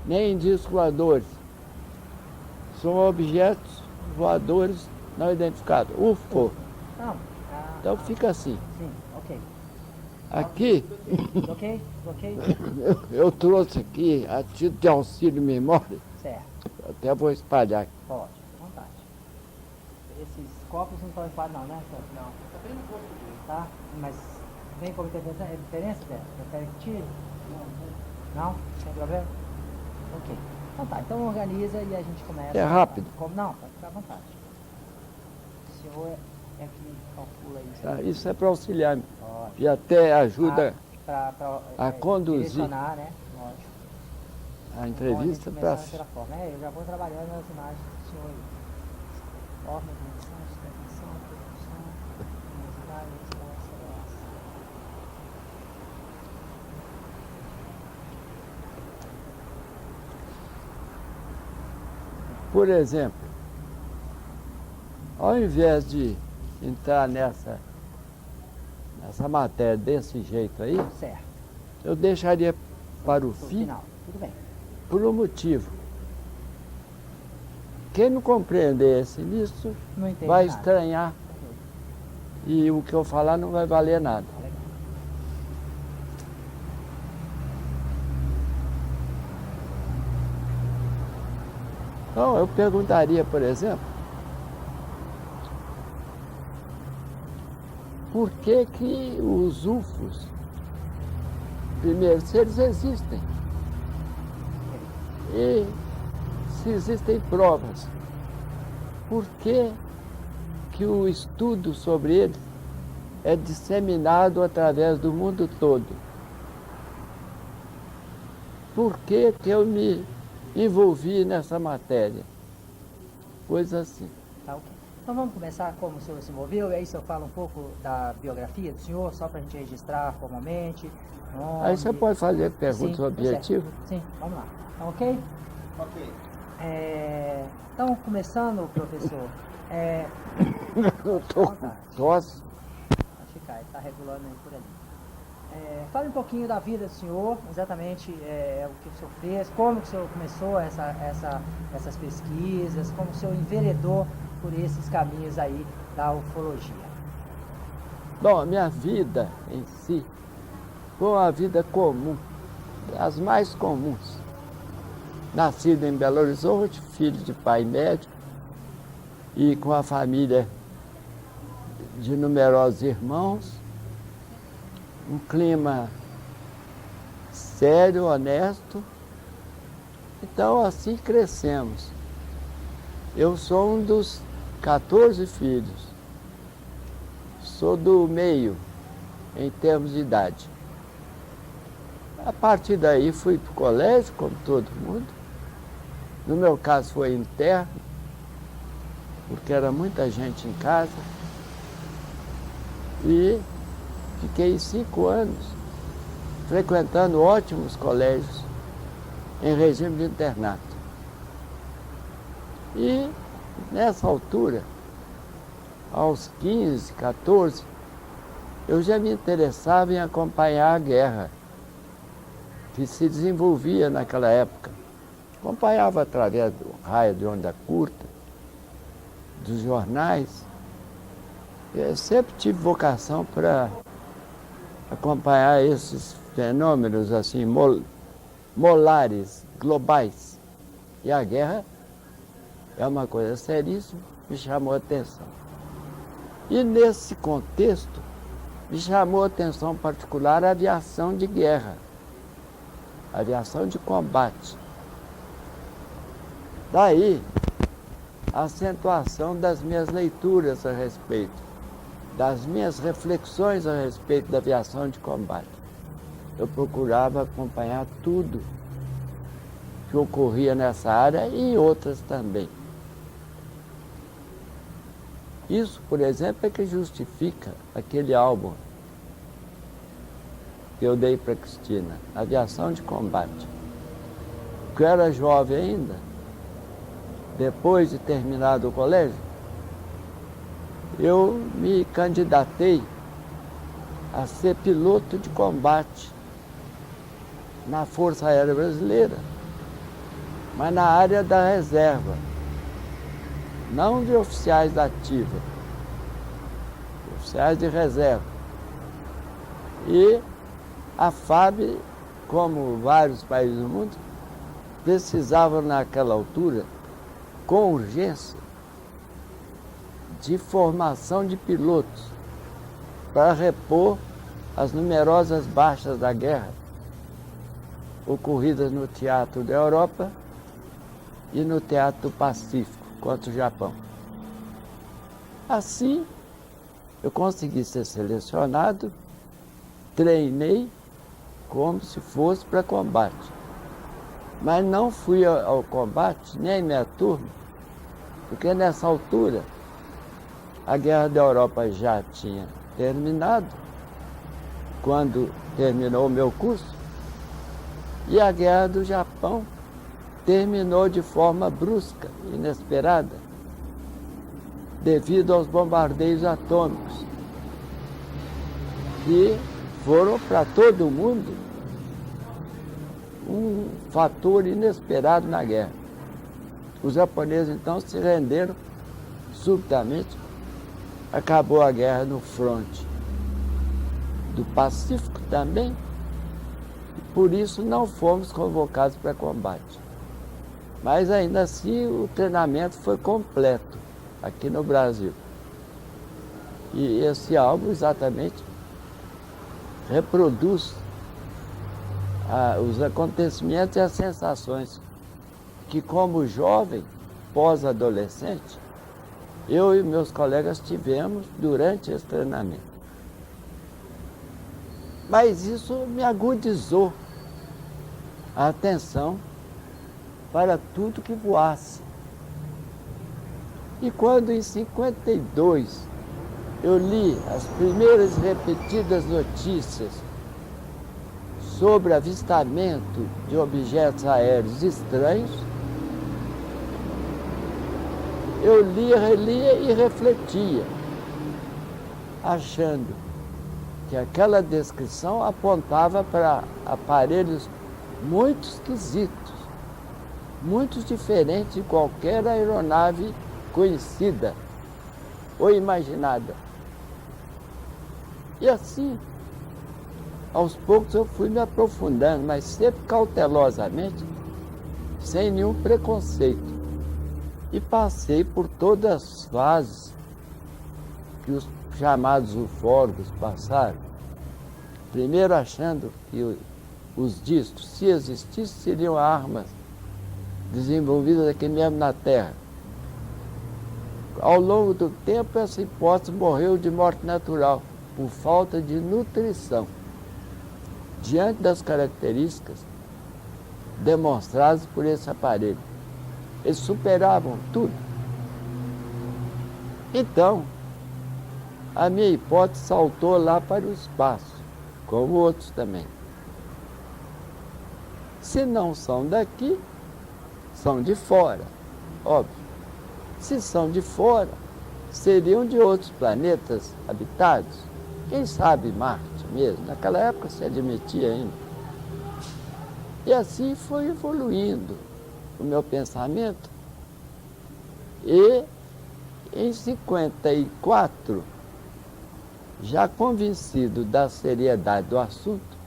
nem discos voadores. São objetos voadores não identificados. UFO. Não. Então fica assim. Sim, ok. Aqui, Ok? eu trouxe aqui, a título de auxílio de memória, Certo. até vou espalhar aqui. Pode, à vontade. Esses copos não estão enquadrados não, né? Não. Tá bem no corpo dele. Tá? Mas vem como interferência? É diferença, Zé? Prefere que tire? Não? Sem problema? Ok. Então tá, então organiza e a gente começa. É rápido. Não, pode ficar à vontade. O senhor é que calcula isso. Tá? Isso é para auxiliar Pode. e até ajuda A conduzir direcionar, né? Lógico. a entrevista para para... daquela forma. Eu já vou trabalhando nas imagens do senhor aí. Forma, dimensão, sustentação, produção, luminosidade, aceleração. Por exemplo, ao invés de entrar nessa matéria desse jeito aí, Certo. eu deixaria para o fim, Final. Tudo bem. por um motivo. Quem não compreender esse início Não entende vai nada. estranhar e o que eu falar não vai valer nada. Legal. Então, eu perguntaria, por exemplo, por que que os UFOs, primeiro, se eles existem, e se existem provas, por que que o estudo sobre eles é disseminado através do mundo todo? Por que que eu me envolvi nessa matéria? Coisa assim. Tá ok. Então vamos começar como o senhor se envolveu, e aí o senhor fala um pouco da biografia do senhor, só para a gente registrar formalmente. Nome. Aí você pode fazer perguntas Sim, objetivas. Sim, vamos lá. Tá ok? Ok. Então, começando, professor, Eu tô com tosse. pode ficar, ele está regulando aí por ali. Fale um pouquinho da vida do senhor, exatamente o que o senhor fez, como que o senhor começou essas pesquisas, como o senhor enveredou por esses caminhos aí da ufologia. Bom, a minha vida em si foi uma vida comum, das mais comuns. Nascido em Belo Horizonte, filho de pai médico e com a família de numerosos irmãos, um clima sério, honesto. Então, assim crescemos. Eu sou um dos 14 filhos. Sou do meio, em termos de idade. A partir daí fui para o colégio, como todo mundo. No meu caso foi interno, porque era muita gente em casa. E fiquei 5 anos frequentando ótimos colégios em regime de internato. E nessa altura, aos 15, 14, eu já me interessava em acompanhar a guerra que se desenvolvia naquela época. Acompanhava através do raio de onda curta, dos jornais. Eu sempre tive vocação para acompanhar esses fenômenos assim, molares, globais. E a guerra é uma coisa seríssima, me chamou a atenção. E nesse contexto, me chamou a atenção particular a aviação de guerra, a aviação de combate. Daí, a acentuação das minhas leituras a respeito, das minhas reflexões a respeito da aviação de combate. Eu procurava acompanhar tudo que ocorria nessa área e em outras também. Isso, por exemplo, é que justifica aquele álbum que eu dei para Cristina, Aviação de Combate. Porque eu era jovem ainda, depois de terminado o colégio, eu me candidatei a ser piloto de combate na Força Aérea Brasileira. mas na área da reserva, não de oficiais da ativa, oficiais de reserva. E a FAB, como vários países do mundo, precisavam naquela altura, com urgência, de formação de pilotos para repor as numerosas baixas da guerra ocorridas no Teatro da Europa e no Teatro do Pacífico contra o Japão. Assim, eu consegui ser selecionado, treinei como se fosse para combate. Mas não fui ao combate, nem minha turma, porque nessa altura a Guerra da Europa já tinha terminado, quando terminou o meu curso, e a Guerra do Japão terminou de forma brusca, inesperada, devido aos bombardeios atômicos, que foram para todo o mundo um fator inesperado na guerra. Os japoneses então se renderam subitamente, acabou a guerra no fronte do Pacífico também, e por isso não fomos convocados para combate. Mas ainda assim o treinamento foi completo aqui no Brasil. E esse álbum exatamente reproduz os acontecimentos e as sensações que, como jovem, pós-adolescente, eu e meus colegas tivemos durante esse treinamento. Mas isso me agudizou a atenção para tudo que voasse. E quando em 52 eu li as primeiras repetidas notícias sobre avistamento de objetos aéreos estranhos, eu lia, relia e refletia, achando que aquela descrição apontava para aparelhos muito esquisitos, muito diferentes de qualquer aeronave conhecida ou imaginada. E assim, aos poucos eu fui me aprofundando, mas sempre cautelosamente, sem nenhum preconceito. E passei por todas as fases que os chamados ufólogos passaram. Primeiro achando que os discos, se existissem, seriam armas desenvolvidas aqui mesmo na Terra. Ao longo do tempo, essa hipótese morreu de morte natural, por falta de nutrição, diante das características demonstradas por esse aparelho. Eles superavam tudo. Então, a minha hipótese saltou lá para o espaço, como outros também. Se não são daqui, são de fora, óbvio. Se são de fora, seriam de outros planetas habitados. Quem sabe Marte mesmo? Naquela época se admitia ainda. E assim foi evoluindo o meu pensamento. E em 54, já convencido da seriedade do assunto,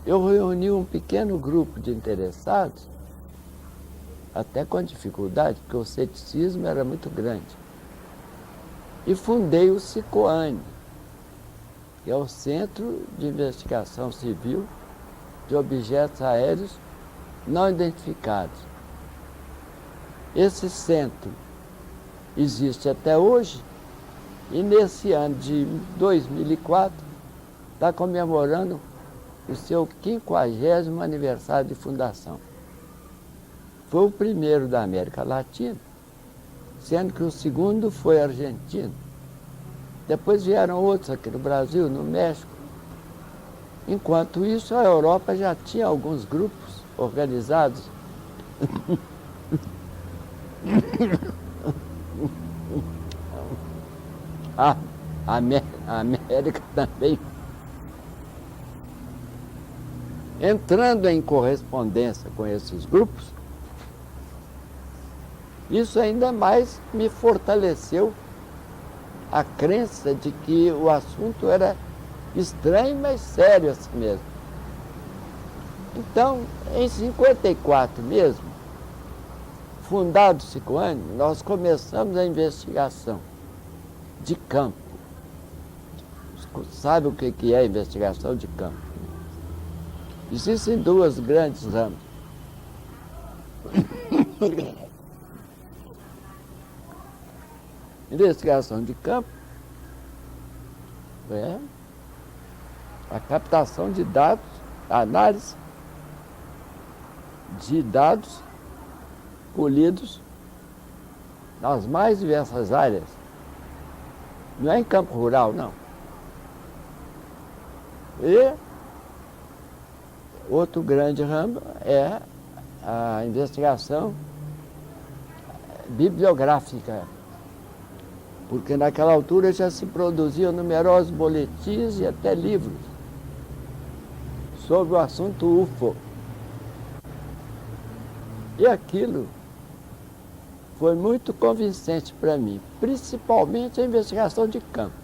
eu reuni um pequeno grupo de interessados, até com dificuldade, porque o ceticismo era muito grande. E fundei o CICOANE, que é o Centro de Investigação Civil de Objetos Aéreos Não Identificados. Esse centro existe até hoje e nesse ano de 2004 está comemorando o seu 50º aniversário de fundação. Foi o primeiro da América Latina, sendo que o segundo foi argentino. Depois vieram outros aqui no Brasil, no México. Enquanto isso, a Europa já tinha alguns grupos organizados. A América também. Entrando em correspondência com esses grupos, Isso ainda mais me fortaleceu a crença de que o assunto era estranho, mas sério assim mesmo. Então, em 54 mesmo, fundado o Sicoane, nós começamos a investigação de campo. Sabe o que é a investigação de campo? Existem duas grandes ramas. Investigação de campo é a captação de dados, a análise de dados colhidos nas mais diversas áreas. Não é em campo rural, não. E outro grande ramo é a investigação bibliográfica, porque naquela altura já se produziam numerosos boletins e até livros sobre o assunto UFO. E aquilo foi muito convincente para mim, principalmente a investigação de campo,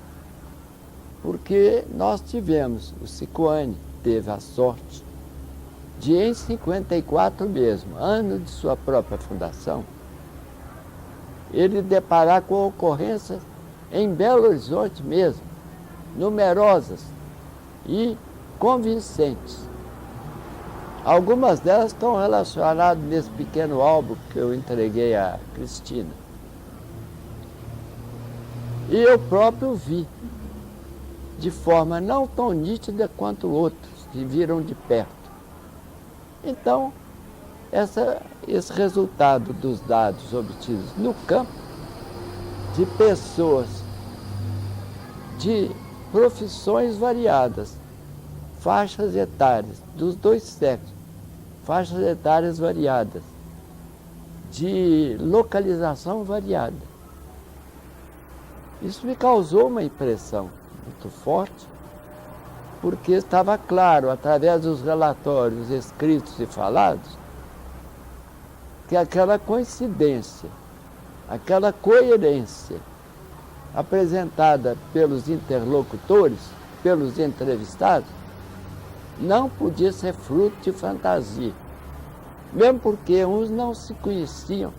porque nós tivemos, o Sicoane teve a sorte de, em 54 mesmo, ano de sua própria fundação, ele deparar com ocorrências em Belo Horizonte mesmo, numerosas e convincentes. Algumas delas estão relacionadas nesse pequeno álbum que eu entreguei a Cristina. E eu próprio vi, de forma não tão nítida quanto outros que viram de perto. Então, esse resultado dos dados obtidos no campo, de pessoas de profissões variadas, faixas etárias dos dois sexos, faixas etárias variadas, de localização variada. Isso me causou uma impressão muito forte, porque estava claro, através dos relatórios escritos e falados, que aquela coincidência, aquela coerência apresentada pelos interlocutores, pelos entrevistados, não podia ser fruto de fantasia, mesmo porque uns não se conheciam,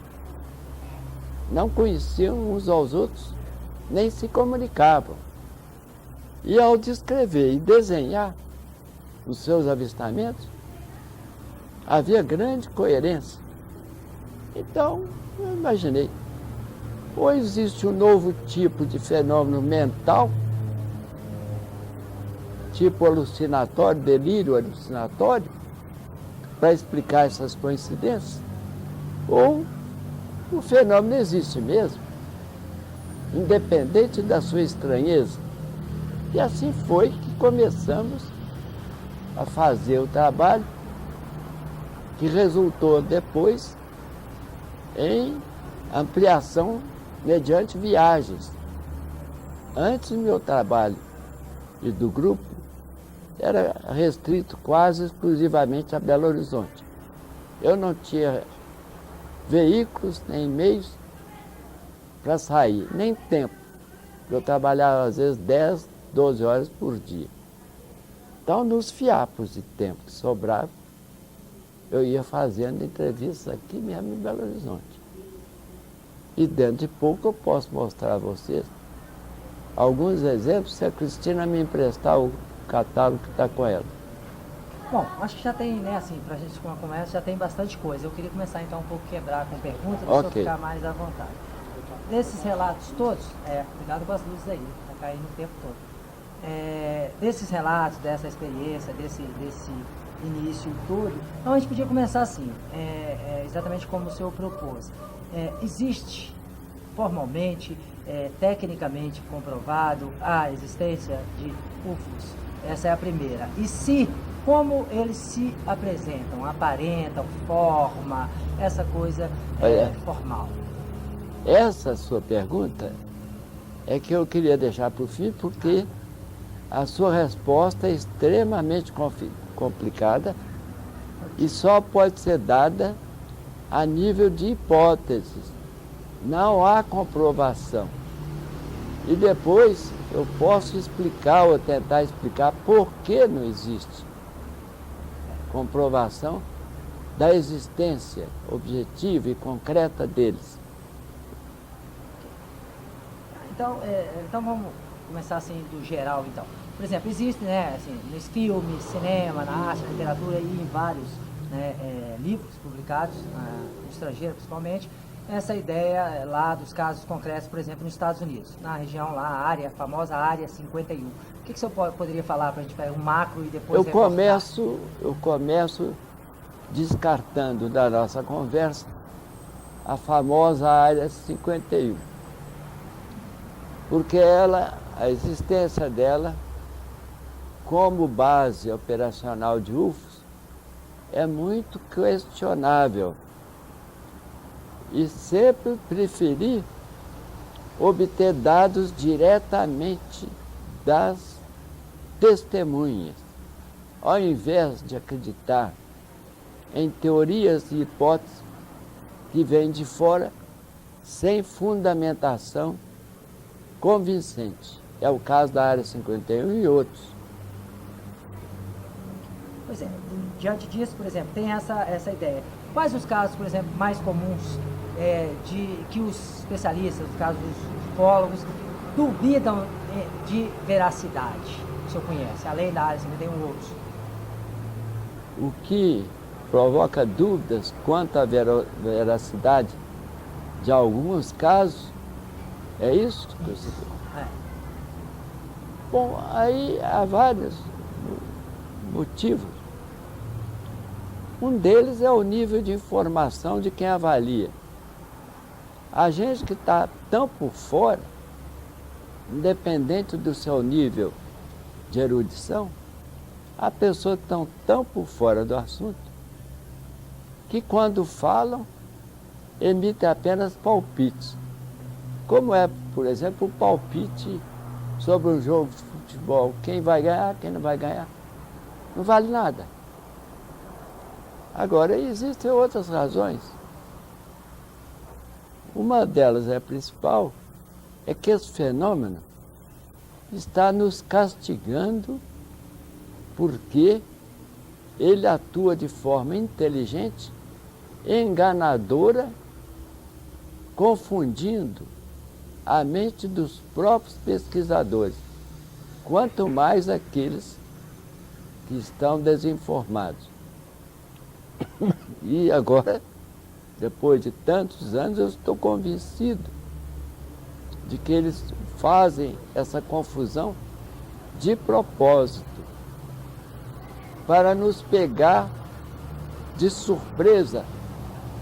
não conheciam uns aos outros, nem se comunicavam. E ao descrever e desenhar os seus avistamentos, havia grande coerência. Então, eu imaginei, ou existe um novo tipo de fenômeno mental, tipo alucinatório, delírio alucinatório, para explicar essas coincidências, ou o fenômeno existe mesmo, independente da sua estranheza. E assim foi que começamos a fazer o trabalho, que resultou depois em ampliação mediante viagens. Antes, o meu trabalho e do grupo era restrito quase exclusivamente a Belo Horizonte. Eu não tinha veículos, nem meios para sair, nem tempo. Eu trabalhava às vezes 10, 12 horas por dia. Então, nos fiapos de tempo que sobrava, eu ia fazendo entrevistas aqui mesmo em Belo Horizonte. E dentro de pouco eu posso mostrar a vocês alguns exemplos, se a Cristina me emprestar o catálogo que está com ela. Bom, acho que já tem, né, assim, pra gente com uma conversa, já tem bastante coisa. Eu queria começar então um pouco quebrar com perguntas, para okay. Ficar mais à vontade. Desses relatos todos, cuidado com as luzes aí, tá caindo o tempo todo. Desses relatos, dessa experiência, desse início e tudo, então a gente podia começar assim, exatamente como o senhor propôs. Existe formalmente, tecnicamente comprovado a existência de UFOs? Essa é a primeira. E se, como eles se apresentam, aparentam, forma, essa coisa formal? Essa sua pergunta é que eu queria deixar para o fim, porque a sua resposta é extremamente complicada e só pode ser dada a nível de hipóteses, Não há comprovação. E depois eu posso explicar ou tentar explicar por que não existe comprovação da existência objetiva e concreta deles. Então vamos começar assim do geral então. Por exemplo, existe, né, assim, nos filmes, cinema, na arte, na literatura e em vários, né, livros publicados, no estrangeiro principalmente, essa ideia lá dos casos concretos, por exemplo, nos Estados Unidos, na região lá, a famosa Área 51. O que o senhor poderia falar para a gente pegar um macro e depois Eu começo descartando da nossa conversa a famosa Área 51. Porque a existência dela, como base operacional de UFOs, é muito questionável. E sempre preferi obter dados diretamente das testemunhas, ao invés de acreditar em teorias e hipóteses que vêm de fora sem fundamentação convincente. É o caso da Área 51 e outros. Pois é, diante disso, por exemplo, tem essa ideia. Quais os casos, por exemplo, mais comuns de que os especialistas, no caso dos ufólogos, duvidam de veracidade? O senhor conhece, além da Área 51 outros? O que provoca dúvidas quanto à veracidade de alguns casos, é isso que você falou? Bom, aí há vários motivos. Um deles é o nível de informação de quem avalia. A gente que está tão por fora, independente do seu nível de erudição, há pessoas que estão tão por fora do assunto, que quando falam, emitem apenas palpites. Como é, por exemplo, o palpite sobre um jogo de futebol. Quem vai ganhar, quem não vai ganhar. Não vale nada. Agora, existem outras razões. Uma delas, a principal, é que esse fenômeno está nos castigando porque ele atua de forma inteligente, enganadora, confundindo a mente dos próprios pesquisadores, quanto mais aqueles que estão desinformados. E agora, depois de tantos anos, eu estou convencido de que eles fazem essa confusão de propósito, para nos pegar de surpresa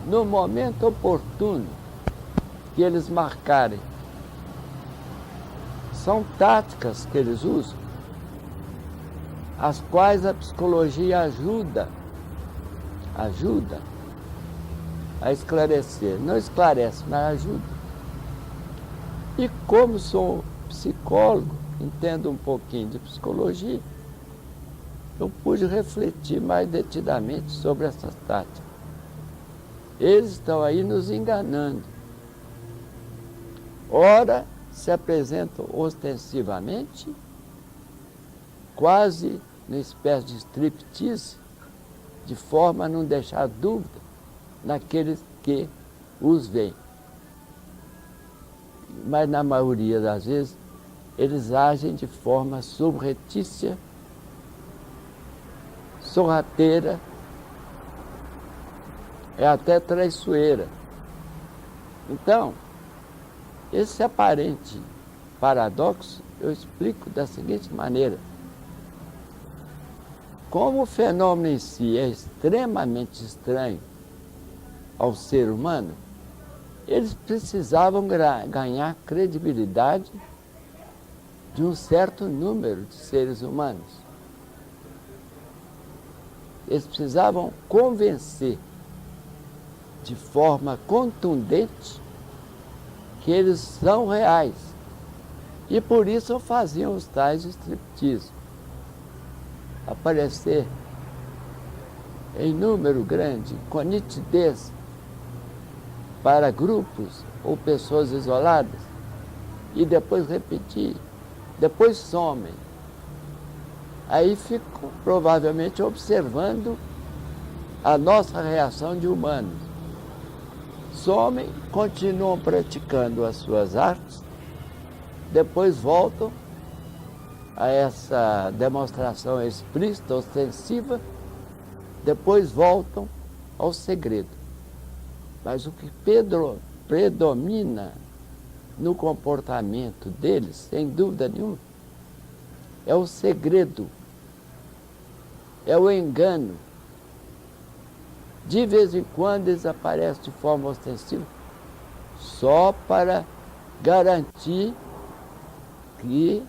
no momento oportuno que eles marcarem. São táticas que eles usam, as quais a psicologia ajuda a esclarecer. Não esclarece, mas ajuda. E como sou psicólogo, entendo um pouquinho de psicologia, eu pude refletir mais detidamente sobre essas táticas. Eles estão aí nos enganando. Ora, se apresentam ostensivamente, quase uma espécie de striptease, de forma a não deixar dúvida naqueles que os veem. Mas, na maioria das vezes, eles agem de forma surretícia, sorrateira, é até traiçoeira. Então, esse aparente paradoxo eu explico da seguinte maneira. Como o fenômeno em si é extremamente estranho ao ser humano, eles precisavam ganhar credibilidade de um certo número de seres humanos. Eles precisavam convencer de forma contundente que eles são reais. E por isso faziam os tais striptease. Aparecer em número grande, com nitidez, para grupos ou pessoas isoladas e depois repetir, depois somem. Aí ficam provavelmente observando a nossa reação de humanos. Somem, continuam praticando as suas artes, depois voltam a essa demonstração explícita, ostensiva, depois voltam ao segredo. Mas o que predomina no comportamento deles, sem dúvida nenhuma, é o segredo, é o engano. De vez em quando eles aparecem de forma ostensiva, só para garantir que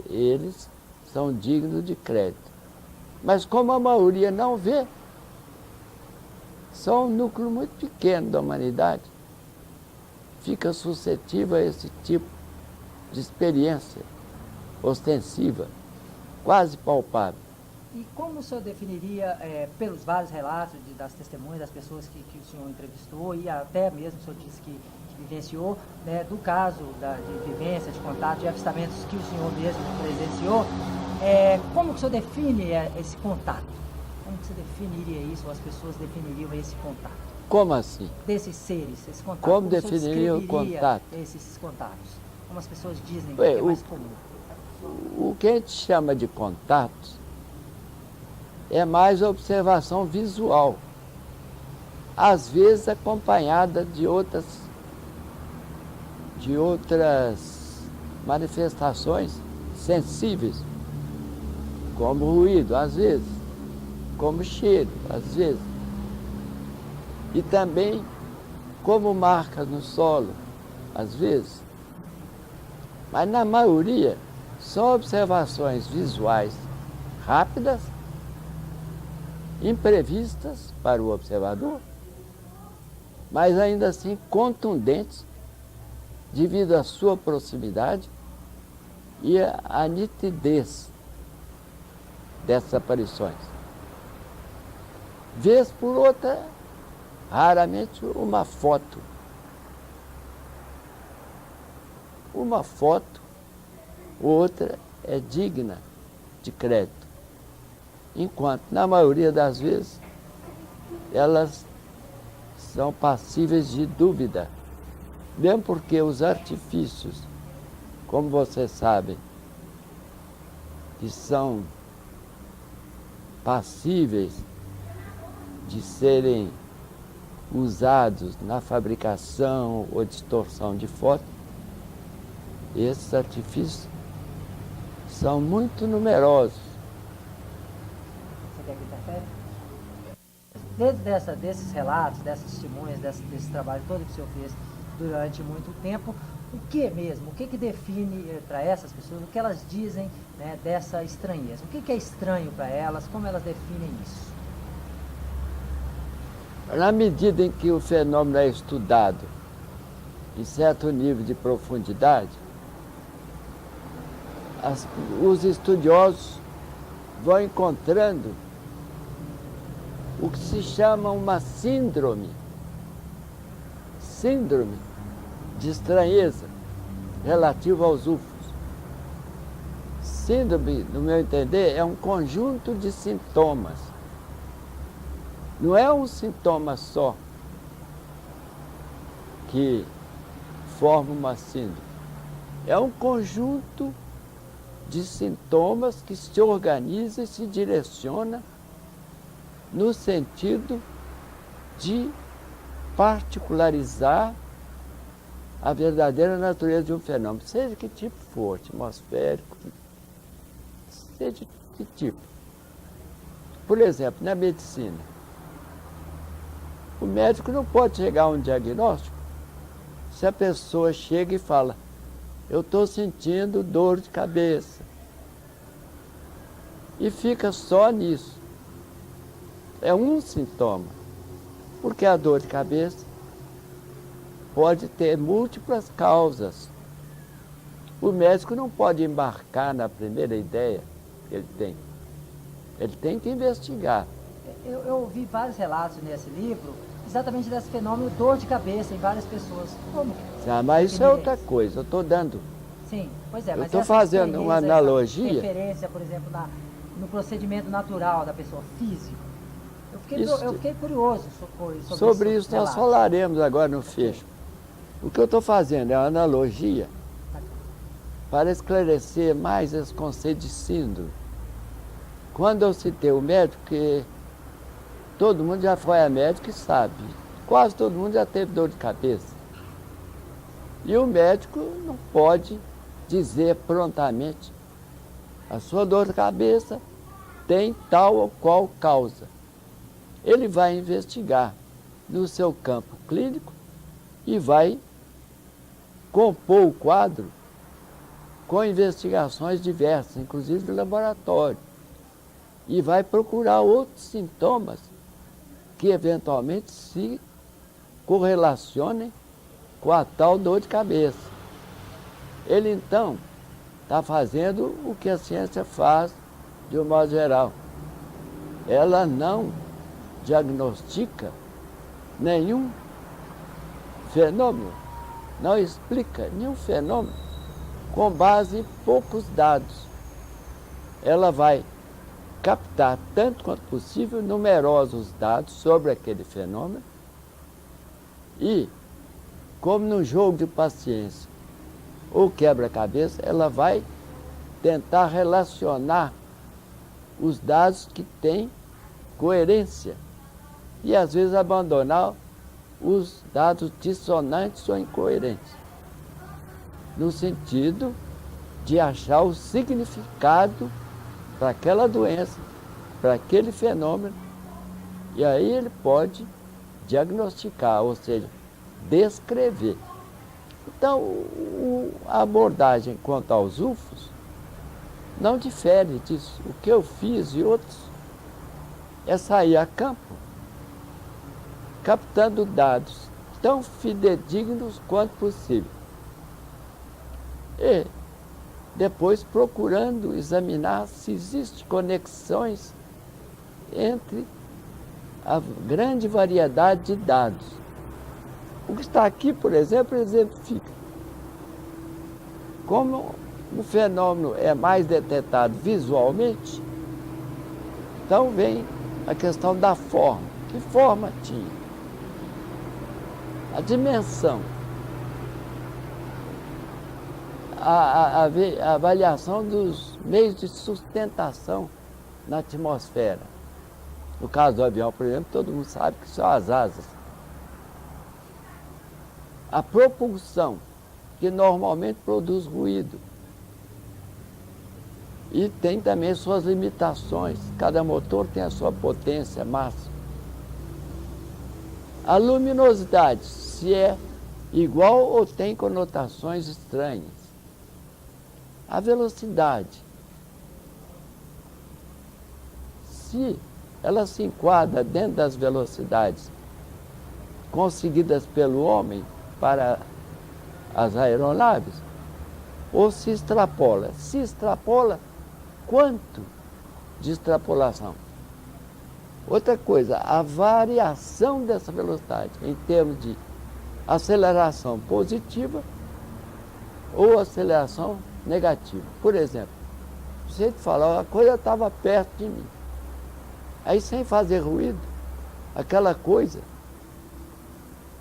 eles são dignos de crédito. Mas como a maioria não vê, só um núcleo muito pequeno da humanidade fica suscetível a esse tipo de experiência ostensiva, quase palpável. E como o senhor definiria, pelos vários relatos das testemunhas, das pessoas que o senhor entrevistou, e até mesmo o senhor disse que vivenciou, né, do caso de vivência, de contato, de avistamentos que o senhor mesmo presenciou, como que o senhor define esse contato? Como que você definiria isso, ou as pessoas definiriam esse contato? Como assim? Desses seres, esse contato. Como definiria o contato? Esses contatos. Como as pessoas dizem que Ué, é mais comum. O que a gente chama de contatos é mais observação visual, às vezes acompanhada de outras manifestações sensíveis, como ruído, às vezes, como cheiro, às vezes, e também como marcas no solo, às vezes. Mas na maioria são observações visuais rápidas, imprevistas para o observador, mas ainda assim contundentes devido à sua proximidade e à nitidez dessas aparições. Vez por outra, raramente uma foto. Uma foto, outra é digna de crédito. Enquanto, na maioria das vezes, elas são passíveis de dúvida. Mesmo porque os artifícios, como vocês sabem, que são passíveis de serem usados na fabricação ou distorção de foto, esses artifícios são muito numerosos. Você quer que interfere? Dentro desses relatos, dessas testemunhas, desse trabalho todo que o senhor fez durante muito tempo, o que mesmo? O que define para essas pessoas, o que elas dizem, né, dessa estranheza? O que é estranho para elas? Como elas definem isso? Na medida em que o fenômeno é estudado em certo nível de profundidade, os estudiosos vão encontrando o que se chama uma síndrome de estranheza relativa aos UFOs. Síndrome, no meu entender, é um conjunto de sintomas. Não é um sintoma só que forma uma síndrome. É um conjunto de sintomas que se organiza e se direciona no sentido de particularizar a verdadeira natureza de um fenômeno, seja que tipo for, atmosférico, seja que tipo. Por exemplo, na medicina, o médico não pode chegar a um diagnóstico se a pessoa chega e fala: eu estou sentindo dor de cabeça. E fica só nisso. É um sintoma. Porque a dor de cabeça pode ter múltiplas causas. O médico não pode embarcar na primeira ideia que ele tem. Ele tem que investigar. Eu ouvi vários relatos nesse livro exatamente desse fenômeno dor de cabeça em várias pessoas. Como? Mas isso é outra coisa, eu estou dando. Sim, pois é, Eu mas estou essa fazendo uma experiência, analogia. essa referência, por exemplo, no procedimento natural da pessoa, físico. Eu fiquei curioso sobre isso nós falaremos agora no fecho. O que eu estou fazendo é uma analogia para esclarecer mais esse conceito de síndrome. Quando eu citei o médico, que todo mundo já foi a médico e sabe, quase todo mundo já teve dor de cabeça. E o médico não pode dizer prontamente, a sua dor de cabeça tem tal ou qual causa. Ele vai investigar no seu campo clínico e vai compor o quadro com investigações diversas, inclusive de laboratório, e vai procurar outros sintomas que eventualmente se correlacionem com a tal dor de cabeça. Ele então está fazendo o que a ciência faz de um modo geral. Ela não diagnostica nenhum fenômeno, não explica nenhum fenômeno com base em poucos dados. Ela vai captar, tanto quanto possível, numerosos dados sobre aquele fenômeno e, como no jogo de paciência ou quebra-cabeça, ela vai tentar relacionar os dados que têm coerência e, às vezes, abandonar os dados dissonantes ou incoerentes, no sentido de achar o significado para aquela doença, para aquele fenômeno, e aí ele pode diagnosticar, ou seja, descrever. Então, a abordagem quanto aos UFOs não difere disso. O que eu fiz e outros é sair a campo, captando dados tão fidedignos quanto possível. E depois procurando examinar se existem conexões entre a grande variedade de dados. O que está aqui, por exemplo, exemplifica como o fenômeno é mais detectado visualmente, então vem a questão da forma. Que forma tinha? A dimensão. A avaliação dos meios de sustentação na atmosfera. No caso do avião, por exemplo, todo mundo sabe que são as asas. A propulsão, que normalmente produz ruído. E tem também suas limitações. Cada motor tem a sua potência máxima. A luminosidade, se é igual ou tem conotações estranhas. A velocidade, se ela se enquadra dentro das velocidades conseguidas pelo homem para as aeronaves, ou se extrapola. Se extrapola, quanto de extrapolação? Outra coisa, a variação dessa velocidade em termos de aceleração positiva ou aceleração negativa. Por exemplo, você falar, a coisa estava perto de mim. Aí, sem fazer ruído, aquela coisa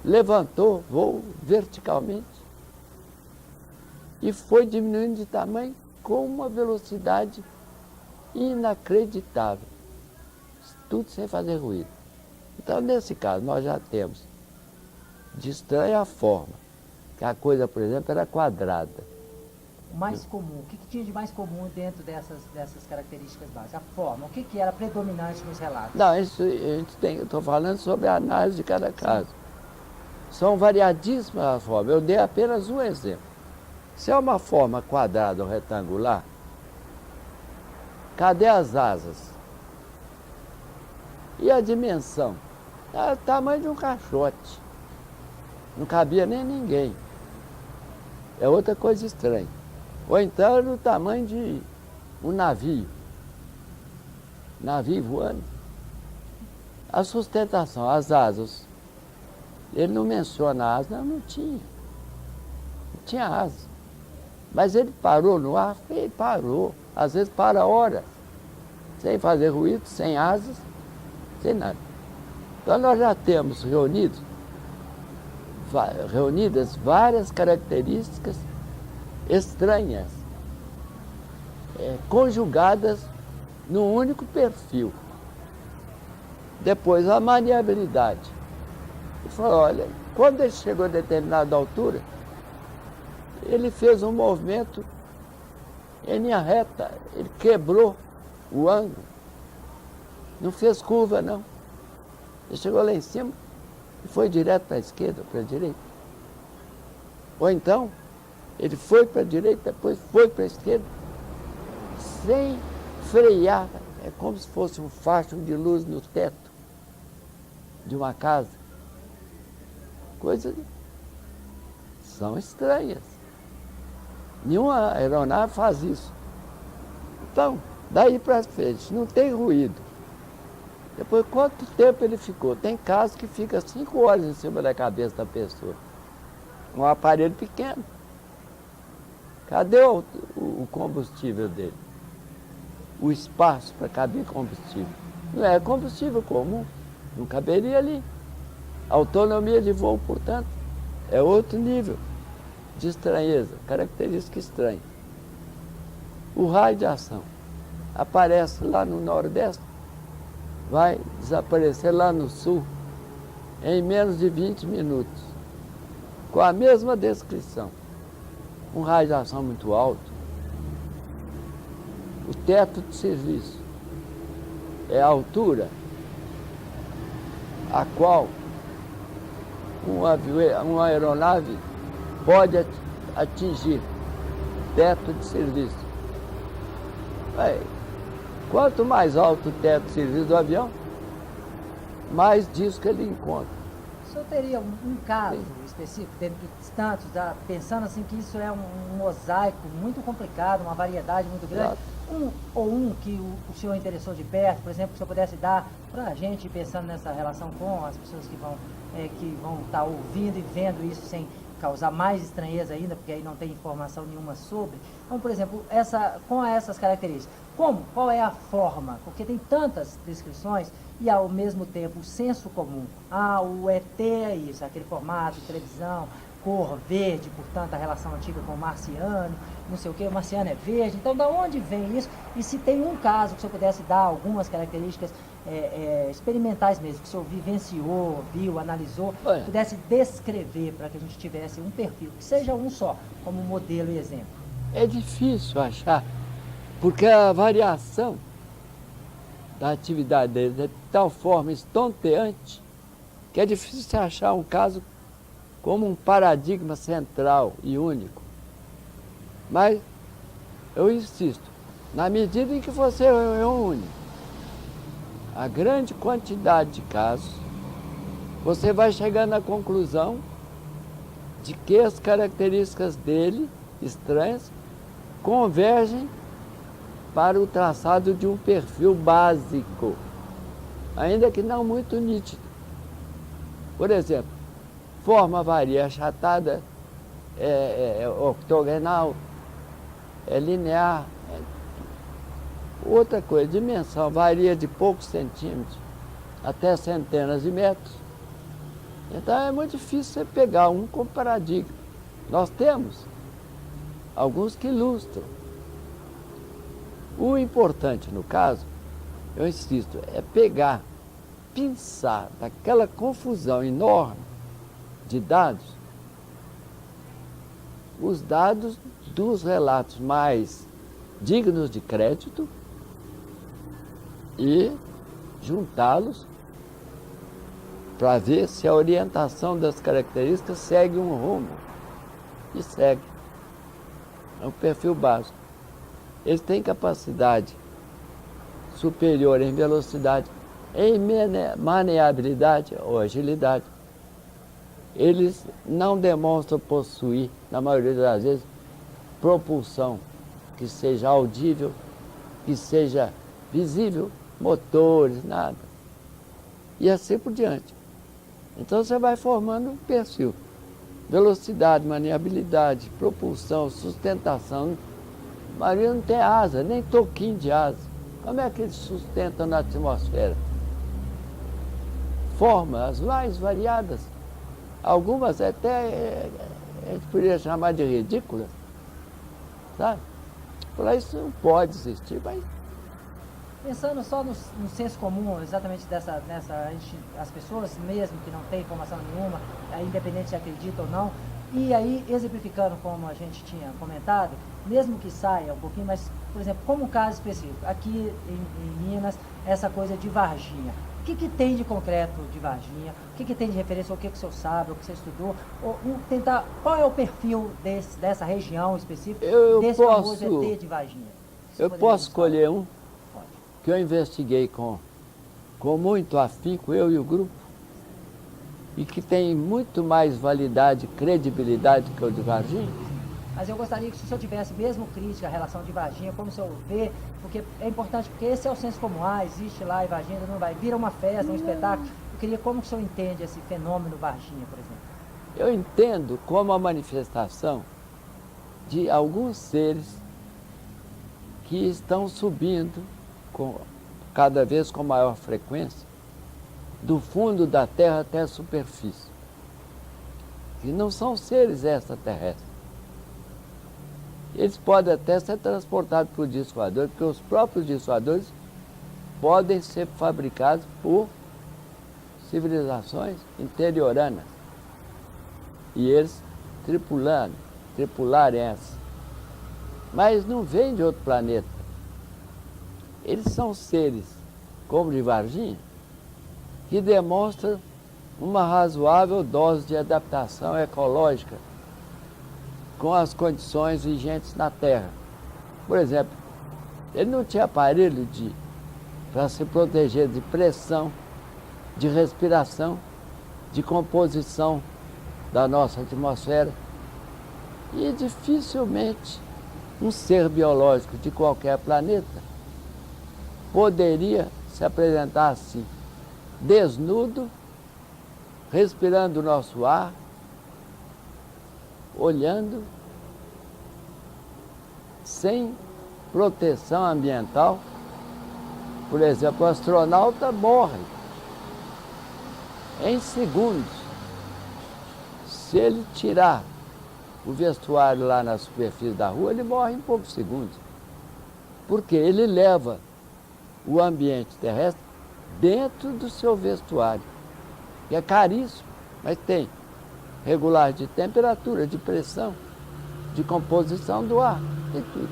levantou voo verticalmente e foi diminuindo de tamanho com uma velocidade inacreditável. Tudo sem fazer ruído. Então, nesse caso, nós já temos de estranha forma, que a coisa, por exemplo, era quadrada. O mais comum, o que tinha de mais comum dentro dessas características básicas? A forma, o que era predominante nos relatos? Não, isso a gente tem, eu estou falando sobre a análise de cada caso. São variadíssimas as formas, eu dei apenas um exemplo. Se é uma forma quadrada ou retangular, cadê as asas? E a dimensão? É o tamanho de um caixote. Não cabia nem ninguém. É outra coisa estranha. Ou então era do tamanho de um navio. Navio voando. A sustentação, as asas, Ele não menciona asa, não tinha. Não tinha asa. Mas ele parou no ar, ele parou. Às vezes para horas, sem fazer ruído, sem asas, sem nada. Então nós já temos reunidas várias características estranhas, conjugadas num único perfil. Depois a maniabilidade. Ele falou, olha, quando ele chegou a determinada altura, ele fez um movimento em linha reta, ele quebrou o ângulo, não fez curva não. Ele chegou lá em cima e foi direto para a esquerda, para a direita. Ou então, ele foi para a direita, depois foi para a esquerda, sem frear. É como se fosse um facho de luz no teto de uma casa. Coisas são estranhas. Nenhuma aeronave faz isso. Então, daí para frente, não tem ruído. Depois, quanto tempo ele ficou? Tem casos que fica 5 horas em cima da cabeça da pessoa. Um aparelho pequeno. Cadê o combustível dele? O espaço para caber combustível. Não é combustível comum, não caberia ali. A autonomia de voo, portanto, é outro nível de estranheza, característica estranha. O raio de ação aparece lá no Nordeste, vai desaparecer lá no Sul em menos de 20 minutos, com a mesma descrição. Um raio de ação muito alto. O teto de serviço é a altura a qual uma aeronave pode atingir, teto de serviço. Quanto mais alto o teto de serviço do avião, mais disso que ele encontra. O senhor teria um caso específico, dentro de tantos, pensando assim que isso é um mosaico muito complicado, uma variedade muito grande, um que o senhor interessou de perto, por exemplo, que o senhor pudesse dar para a gente, pensando nessa relação com as pessoas que vão estar ouvindo e vendo isso sem causar mais estranheza ainda, porque aí não tem informação nenhuma sobre. Então, por exemplo, com essas características, qual é a forma? Porque tem tantas descrições e ao mesmo tempo o senso comum. O ET é isso, aquele formato de televisão, cor verde, portanto a relação antiga com o marciano, não sei o que, o marciano é verde. Então, da onde vem isso? E se tem um caso que o senhor pudesse dar algumas características experimentais mesmo, que o senhor vivenciou, viu, analisou, pudesse descrever para que a gente tivesse um perfil, que seja um só, como modelo e exemplo. É difícil achar, porque a variação da atividade deles é de tal forma estonteante que é difícil você achar um caso como um paradigma central e único. Mas eu insisto, na medida em que você reúne a grande quantidade de casos, você vai chegando à conclusão de que as características dele, estranhas, convergem para o traçado de um perfil básico, ainda que não muito nítido. Por exemplo, forma varia, achatada, octogonal, linear. Outra coisa, dimensão varia de poucos centímetros até centenas de metros. Então é muito difícil você pegar um como paradigma. Nós temos alguns que ilustram. O importante no caso, eu insisto, é pegar, pinçar daquela confusão enorme de dados, os dados dos relatos mais dignos de crédito e juntá-los para ver se a orientação das características segue um rumo. E segue. É um perfil básico. Eles têm capacidade superior em velocidade, em maneabilidade ou agilidade. Eles não demonstram possuir, na maioria das vezes, propulsão que seja audível, que seja visível, motores, nada. E assim por diante. Então você vai formando um perfil. Velocidade, maniabilidade, propulsão, sustentação. O marinheiro não tem asa, nem toquinho de asa. Como é que eles sustentam na atmosfera? Formas mais variadas. Algumas até a gente poderia chamar de ridículas. Sabe? Por isso não pode existir, mas... Pensando só no senso comum, exatamente as pessoas mesmo que não têm informação nenhuma, independente se acreditam ou não, e aí exemplificando como a gente tinha comentado, mesmo que saia um pouquinho, mas, por exemplo, como um caso específico, aqui em Minas, essa coisa de Varginha. O que tem de concreto de Varginha? O que tem de referência? O que o senhor sabe? O que você estudou? Tentar, qual é o perfil dessa região específica, desse famoso ET de Varginha? Eu posso escolher um que eu investiguei com muito afinco, eu e o grupo, e que tem muito mais validade e credibilidade que o de Varginha. Mas eu gostaria que se o senhor tivesse mesmo crítica à relação de Varginha, como o senhor vê, porque é importante, porque esse é o senso comum, existe lá e Varginha não vai, vira uma festa, um espetáculo. Eu queria como o senhor entende esse fenômeno Varginha, por exemplo? Eu entendo como a manifestação de alguns seres que estão subindo cada vez com maior frequência do fundo da Terra até a superfície. E não são seres extraterrestres. Eles podem até ser transportados por disco voador, porque os próprios discos voadores podem ser fabricados por civilizações interioranas. E eles tripularem essa. Mas não vêm de outro planeta. Eles são seres, como o de Varginha, que demonstram uma razoável dose de adaptação ecológica com as condições vigentes na Terra. Por exemplo, ele não tinha aparelho para se proteger de pressão, de respiração, de composição da nossa atmosfera. E dificilmente um ser biológico de qualquer planeta poderia se apresentar assim, desnudo, respirando o nosso ar, olhando, sem proteção ambiental. Por exemplo, o astronauta morre em segundos. Se ele tirar o vestuário lá na superfície da rua, ele morre em poucos segundos. Porque ele leva o ambiente terrestre dentro do seu vestuário. E é caríssimo, mas tem regulagem de temperatura, de pressão, de composição do ar e tudo.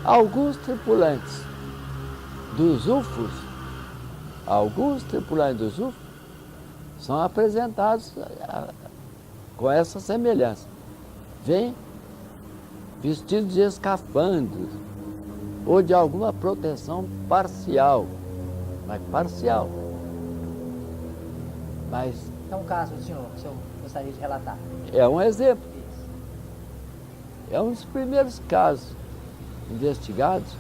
Alguns tripulantes dos UFOs são apresentados com essa semelhança. Vêm vestidos de escafandros ou de alguma proteção parcial, mas parcial. Mas é um caso, senhor, que o senhor gostaria de relatar. É um exemplo. É um dos primeiros casos investigados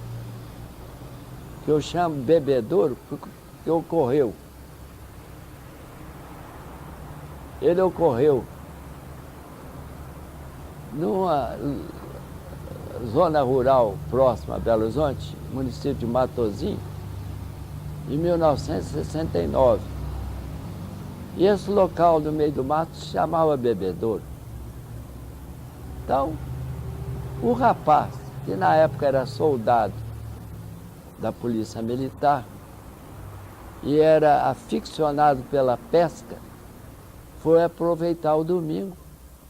que eu chamo bebedouro, porque ocorreu. Ele ocorreu numa zona rural próxima a Belo Horizonte, município de Matozinhos, em 1969. E esse local no meio do mato se chamava Bebedouro. Então, o rapaz, que na época era soldado da Polícia Militar e era aficionado pela pesca, foi aproveitar o domingo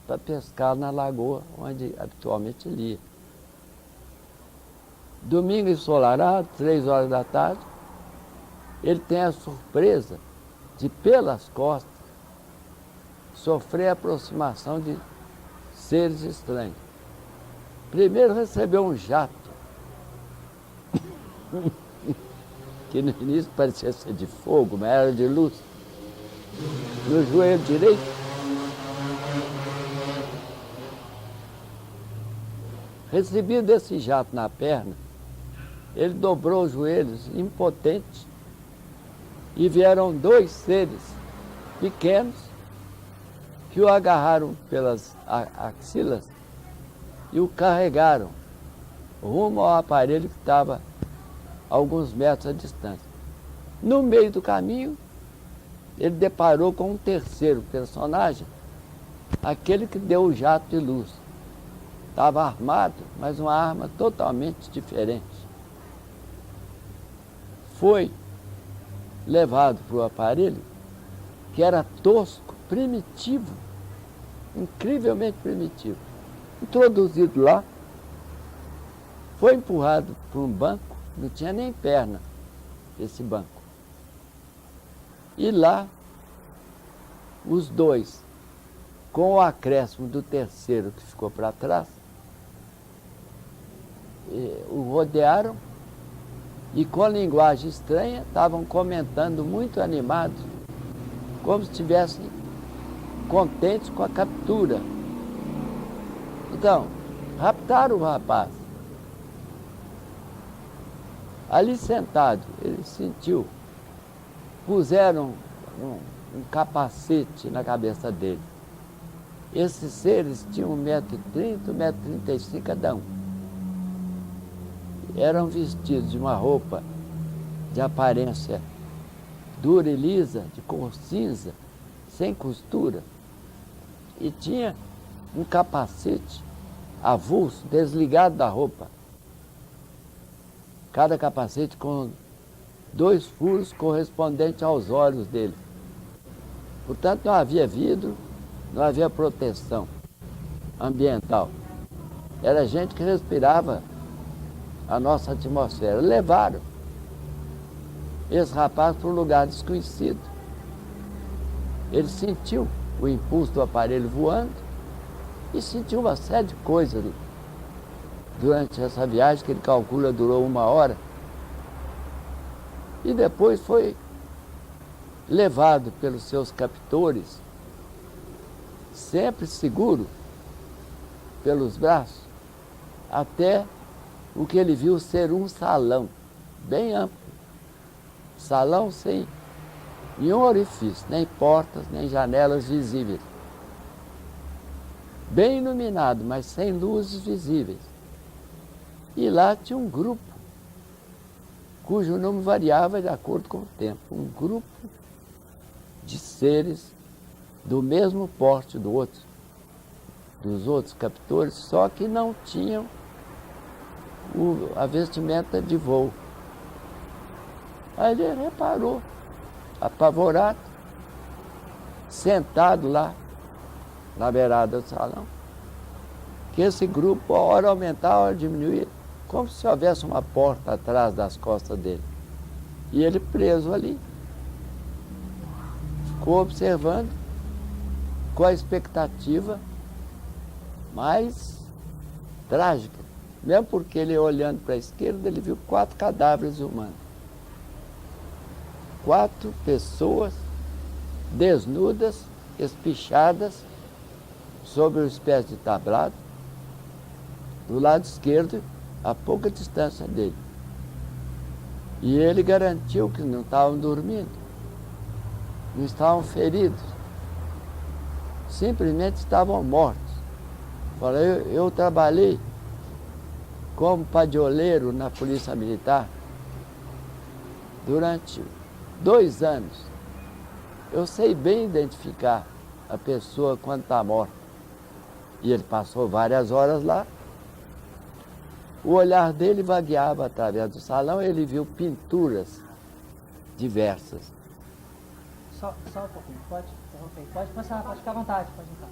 para pescar na lagoa onde habitualmente ele ia. Domingo ensolarado, 3 horas da tarde, ele tem a surpresa de, pelas costas, sofrer a aproximação de seres estranhos. Primeiro recebeu um jato, que no início parecia ser de fogo, mas era de luz, no joelho direito. Recebido esse jato na perna, ele dobrou os joelhos, impotente, e vieram 2 seres pequenos que o agarraram pelas axilas e o carregaram rumo ao aparelho que estava a alguns metros à distância. No meio do caminho, ele deparou com um terceiro personagem, aquele que deu o jato de luz. Estava armado, mas uma arma totalmente diferente. Foi levado para o aparelho, que era tosco, primitivo, incrivelmente primitivo. Introduzido lá, foi empurrado para um banco, não tinha nem perna esse banco. E lá, os dois, com o acréscimo do terceiro que ficou para trás, o rodearam e com linguagem estranha estavam comentando muito animados, como se estivessem contentes com a captura. Então, raptaram o rapaz. Ali sentado, ele sentiu, puseram um capacete na cabeça dele. Esses seres tinham 1,30 m, 1,35 m cada um. Eram vestidos de uma roupa de aparência dura e lisa, de cor cinza, sem costura. E tinha um capacete avulso, desligado da roupa. Cada capacete com 2 furos correspondentes aos olhos dele. Portanto, não havia vidro, não havia proteção ambiental. Era gente que respirava a nossa atmosfera. Levaram esse rapaz para um lugar desconhecido. Ele sentiu o impulso do aparelho voando e sentiu uma série de coisas durante essa viagem, que ele calcula durou 1 hora. E depois foi levado pelos seus captores, sempre seguro, pelos braços, até o que ele viu ser um salão, bem amplo. Salão sem nenhum orifício, nem portas, nem janelas visíveis. Bem iluminado, mas sem luzes visíveis. E lá tinha um grupo, cujo número variava de acordo com o tempo. Um grupo de seres do mesmo porte dos outros captores, só que não tinham a vestimenta de voo. Aí ele reparou, apavorado, sentado lá, na beirada do salão, que esse grupo, a hora aumentava, a hora diminuía, como se houvesse uma porta atrás das costas dele. E ele preso ali, ficou observando, com a expectativa mais trágica. Mesmo porque ele, olhando para a esquerda, ele viu 4 cadáveres humanos. 4 pessoas desnudas, espichadas, sobre uma espécie de tablado, do lado esquerdo, a pouca distância dele. E ele garantiu que não estavam dormindo, não estavam feridos, simplesmente estavam mortos. Falei, eu trabalhei como padioleiro na Polícia Militar durante 2 anos. Eu sei bem identificar a pessoa quando está morta. E ele passou várias horas lá. O olhar dele vagueava através do salão e ele viu pinturas diversas. Só um pouquinho, pode interromper, pode passar, pode ficar à vontade, pode entrar.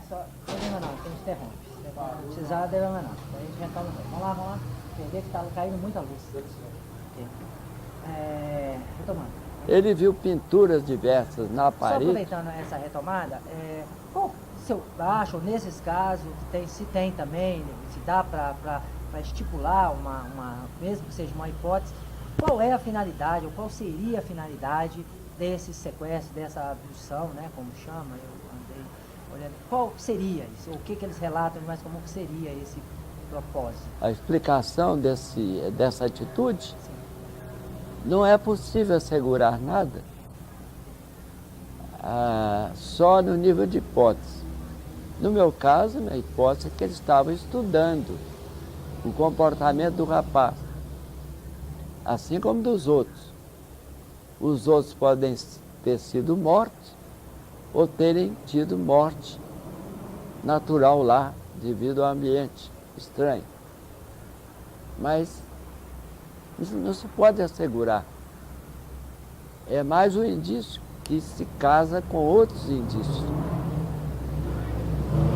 Só, problema não, a gente interrompe. Se precisar, problema não. Daí a gente retoma. Vamos lá. Entender que está caindo muita luz. Retomando. Ele viu pinturas diversas na parede. Só aproveitando essa retomada, se eu acho, nesses casos, se tem também, se dá para estipular mesmo que seja uma hipótese, qual é a finalidade, ou qual seria a finalidade desse sequestro, dessa abdução, né, como chama, eu andei olhando, qual seria isso, o que eles relatam, mas como seria esse propósito? A explicação dessa atitude, sim, não é possível assegurar nada, só no nível de hipótese. No meu caso, minha hipótese é que eles estavam estudando o comportamento do rapaz, assim como dos outros. Os outros podem ter sido mortos ou terem tido morte natural lá, devido ao ambiente estranho. Mas isso não se pode assegurar. É mais um indício que se casa com outros indícios.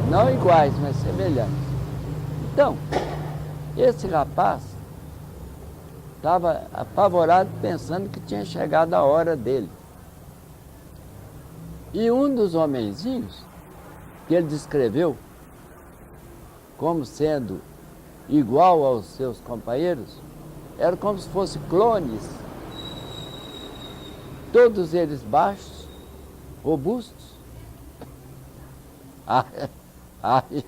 Não iguais, mas semelhantes. Então, esse rapaz estava apavorado pensando que tinha chegado a hora dele. E um dos homenzinhos que ele descreveu como sendo igual aos seus companheiros, era como se fossem clones, todos eles baixos, robustos.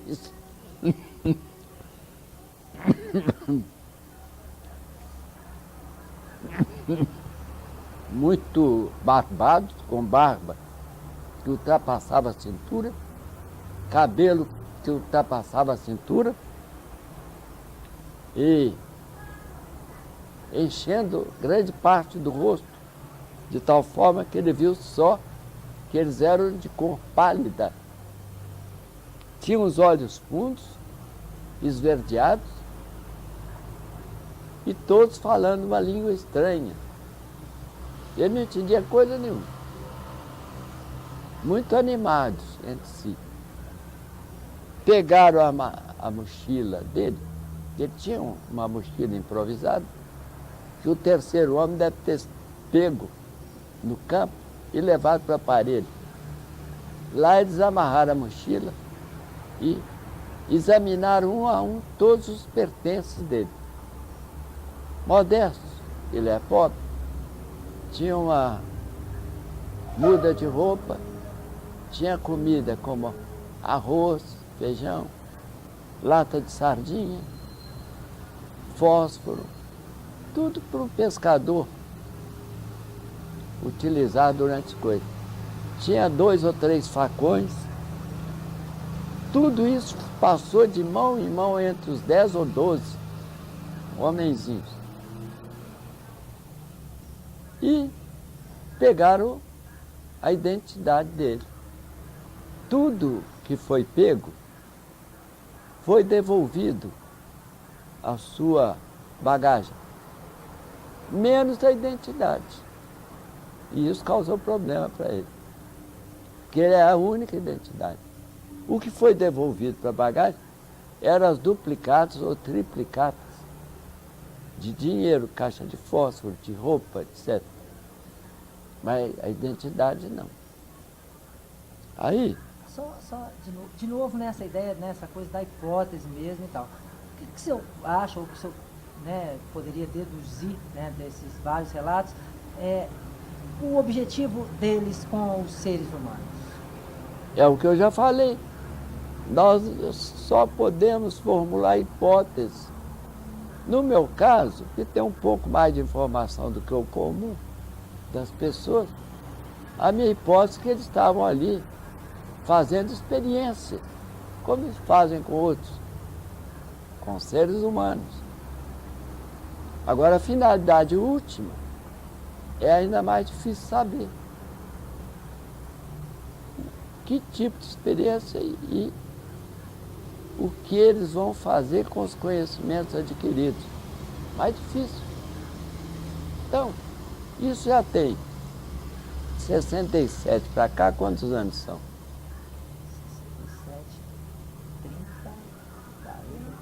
Isso. Muito barbados, com barba que ultrapassava a cintura, cabelo que ultrapassava a cintura e enchendo grande parte do rosto, de tal forma que ele viu só que eles eram de cor pálida. Tinham os olhos fundos, esverdeados, e todos falando uma língua estranha. Ele não entendia coisa nenhuma. Muito animados entre si. Pegaram a mochila dele, ele tinha uma mochila improvisada, que o terceiro homem deve ter pego no campo e levado para a parede. Lá eles amarraram a mochila e examinaram um a um todos os pertences dele. Modesto, ele é pobre, tinha uma muda de roupa, tinha comida como arroz, feijão, lata de sardinha, fósforo, tudo para um pescador utilizar durante as coisas. Tinha 2 ou 3 facões. Tudo isso passou de mão em mão entre os 10 ou 12 homenzinhos. E pegaram a identidade dele. Tudo que foi pego foi devolvido à sua bagagem, menos a identidade. E isso causou problema para ele, porque ele é a única identidade. O que foi devolvido para a bagagem eram as duplicatas ou triplicatas de dinheiro, caixa de fósforo, de roupa, etc. Mas a identidade não. Aí... Só de novo nessa ideia, nessa coisa da hipótese mesmo e tal. O que o senhor acha, ou o que o senhor, poderia deduzir, desses vários relatos, o objetivo deles com os seres humanos? É o que eu já falei. Nós só podemos formular hipóteses. No meu caso, que tem um pouco mais de informação do que o comum das pessoas, a minha hipótese é que eles estavam ali fazendo experiência, como eles fazem com outros, com seres humanos. Agora, a finalidade última é ainda mais difícil saber. Que tipo de experiência e o que eles vão fazer com os conhecimentos adquiridos. Mais difícil. Então, isso já tem 67 para cá, quantos anos são?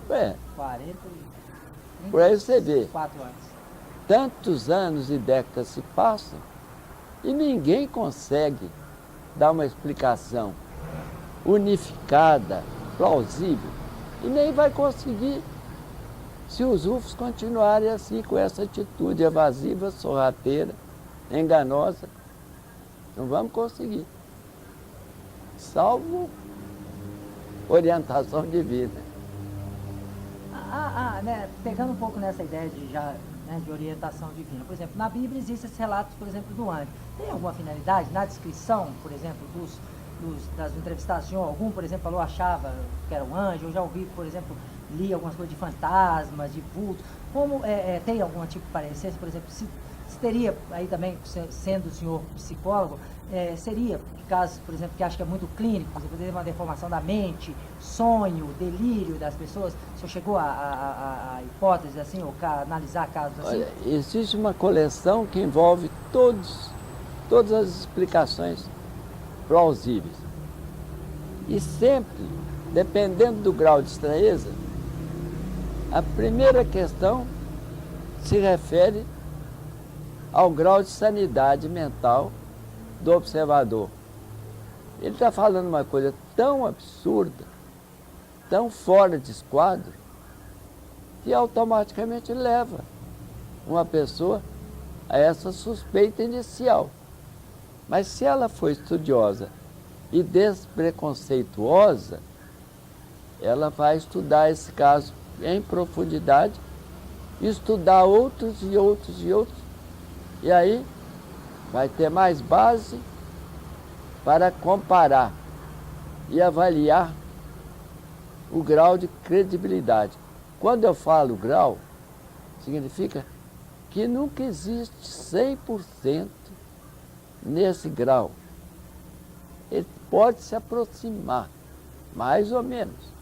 30, 40 e... Por aí você vê. 4 anos. Tantos anos e décadas se passam e ninguém consegue dar uma explicação unificada, plausível, e nem vai conseguir se os UFOs continuarem assim, com essa atitude evasiva, sorrateira, enganosa. Não vamos conseguir, salvo orientação divina. Pegando um pouco nessa ideia de já né, de orientação divina. Por exemplo, na Bíblia existem esses relatos, por exemplo, do anjo. Tem alguma finalidade na descrição, por exemplo, das entrevistados? Senhor, algum, por exemplo, falou, achava que era um anjo? Eu já ouvi, por exemplo, li algumas coisas de fantasmas, de vultos. Como tem algum tipo de parecência, por exemplo, se teria, aí também, sendo o senhor psicólogo, seria casos, por exemplo, que acho que é muito clínico, por exemplo, uma deformação da mente, sonho, delírio das pessoas, o senhor chegou a hipótese assim, ou analisar casos assim? Olha, existe uma coleção que envolve todas as explicações plausíveis. E sempre, dependendo do grau de estranheza, a primeira questão se refere ao grau de sanidade mental do observador. Ele está falando uma coisa tão absurda, tão fora de esquadro, que automaticamente leva uma pessoa a essa suspeita inicial. Mas se ela for estudiosa e despreconceituosa, ela vai estudar esse caso em profundidade, estudar outros e outros e outros, e aí vai ter mais base para comparar e avaliar o grau de credibilidade. Quando eu falo grau, significa que nunca existe 100% nesse grau. Ele pode se aproximar, mais ou menos.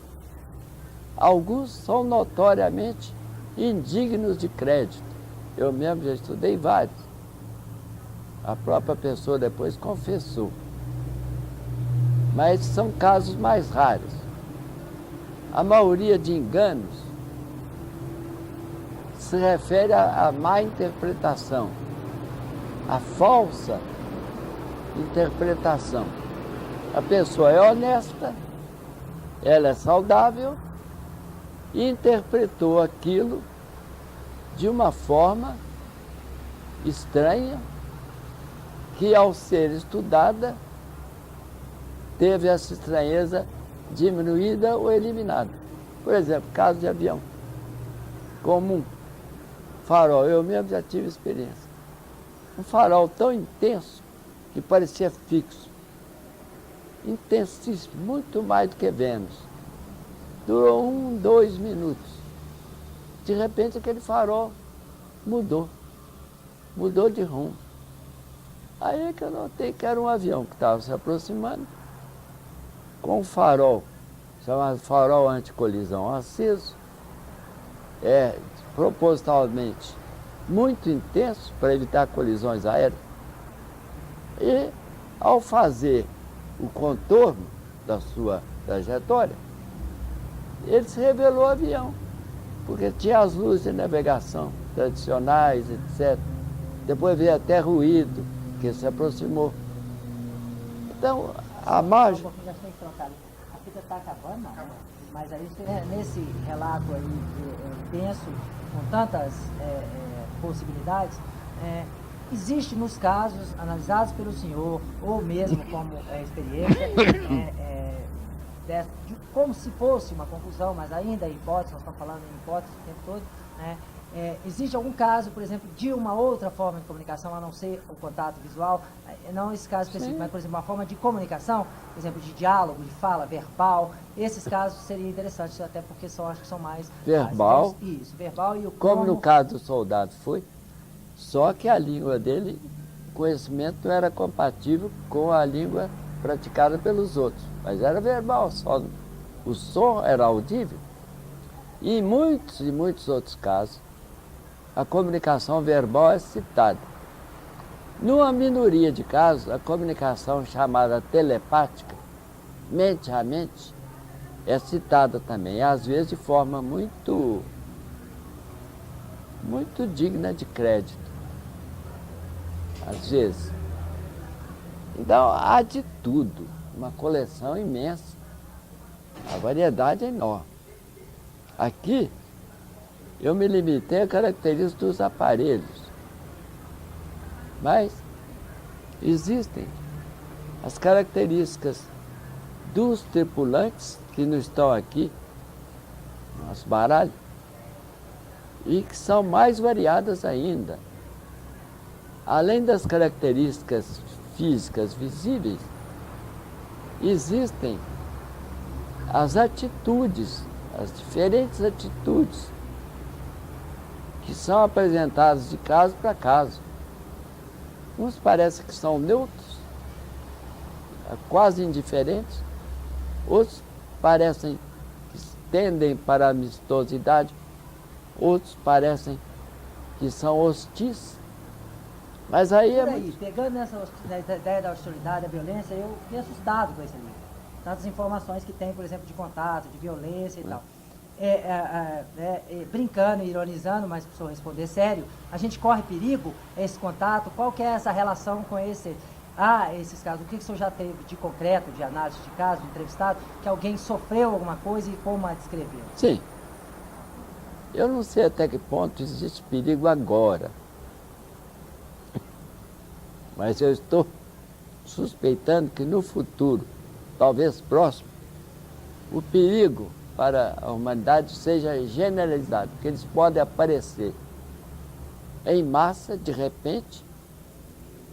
Alguns são notoriamente indignos de crédito. Eu mesmo já estudei vários. A própria pessoa depois confessou. Mas são casos mais raros. A maioria de enganos se refere à má interpretação, à falsa interpretação. A pessoa é honesta, ela é saudável e interpretou aquilo de uma forma estranha que, ao ser estudada, teve essa estranheza diminuída ou eliminada. Por exemplo, caso de avião comum, farol, eu mesmo já tive experiência. Um farol tão intenso que parecia fixo, intensíssimo, muito mais do que Vênus. Durou 1, 2 minutos. De repente aquele farol mudou de rumo. Aí é que eu notei que era um avião que estava se aproximando, com um farol, chamado farol anticolisão aceso, propositalmente muito intenso para evitar colisões aéreas. E, ao fazer o contorno da sua trajetória, ele se revelou avião, porque tinha as luzes de navegação tradicionais, etc. Depois veio até ruído, que se aproximou. Então, a margem... A fita está acabando, não, mas aí nesse relato aí denso, com tantas possibilidades, existe nos casos analisados pelo senhor, ou mesmo como experiência, como se fosse uma conclusão, mas ainda é hipótese, nós estamos falando em hipótese o tempo todo, né? Existe algum caso, por exemplo, de uma outra forma de comunicação, a não ser o contato visual, não esse caso específico, sim, mas, por exemplo, uma forma de comunicação, por exemplo, de diálogo, de fala verbal, esses casos seriam interessantes, até porque acho que são mais... Verbal? Isso, verbal e o como no caso do soldado foi, só que a língua dele, o conhecimento não era compatível com a língua praticada pelos outros, mas era verbal, só o som era audível. E em muitos outros casos, a comunicação verbal é citada. Numa minoria de casos, a comunicação chamada telepática, mente a mente, é citada também, às vezes de forma muito digna de crédito. Às vezes. Então, há de tudo, uma coleção imensa. A variedade é enorme. Aqui, eu me limitei a características dos aparelhos. Mas existem as características dos tripulantes que não estão aqui, no nosso baralho, e que são mais variadas ainda. Além das características físicas visíveis, existem as atitudes, as diferentes atitudes que são apresentadas de caso para caso. Uns parecem que são neutros, quase indiferentes, outros parecem que tendem para a amistosidade, outros parecem que são hostis. Mas aí Por aí, pegando nessa ideia da hostilidade, da violência, eu fiquei assustado com esse livro. Tantas informações que tem, por exemplo, de contato, de violência e tal. Brincando, ironizando, mas preciso responder sério, a gente corre perigo, esse contato, qual que é essa relação com esses casos? O que o senhor já teve de concreto, de análise de caso, de entrevistado, que alguém sofreu alguma coisa e como a descreveu? Sim. Eu não sei até que ponto existe perigo agora. Mas eu estou suspeitando que no futuro, talvez próximo, o perigo para a humanidade seja generalizado, porque eles podem aparecer em massa, de repente,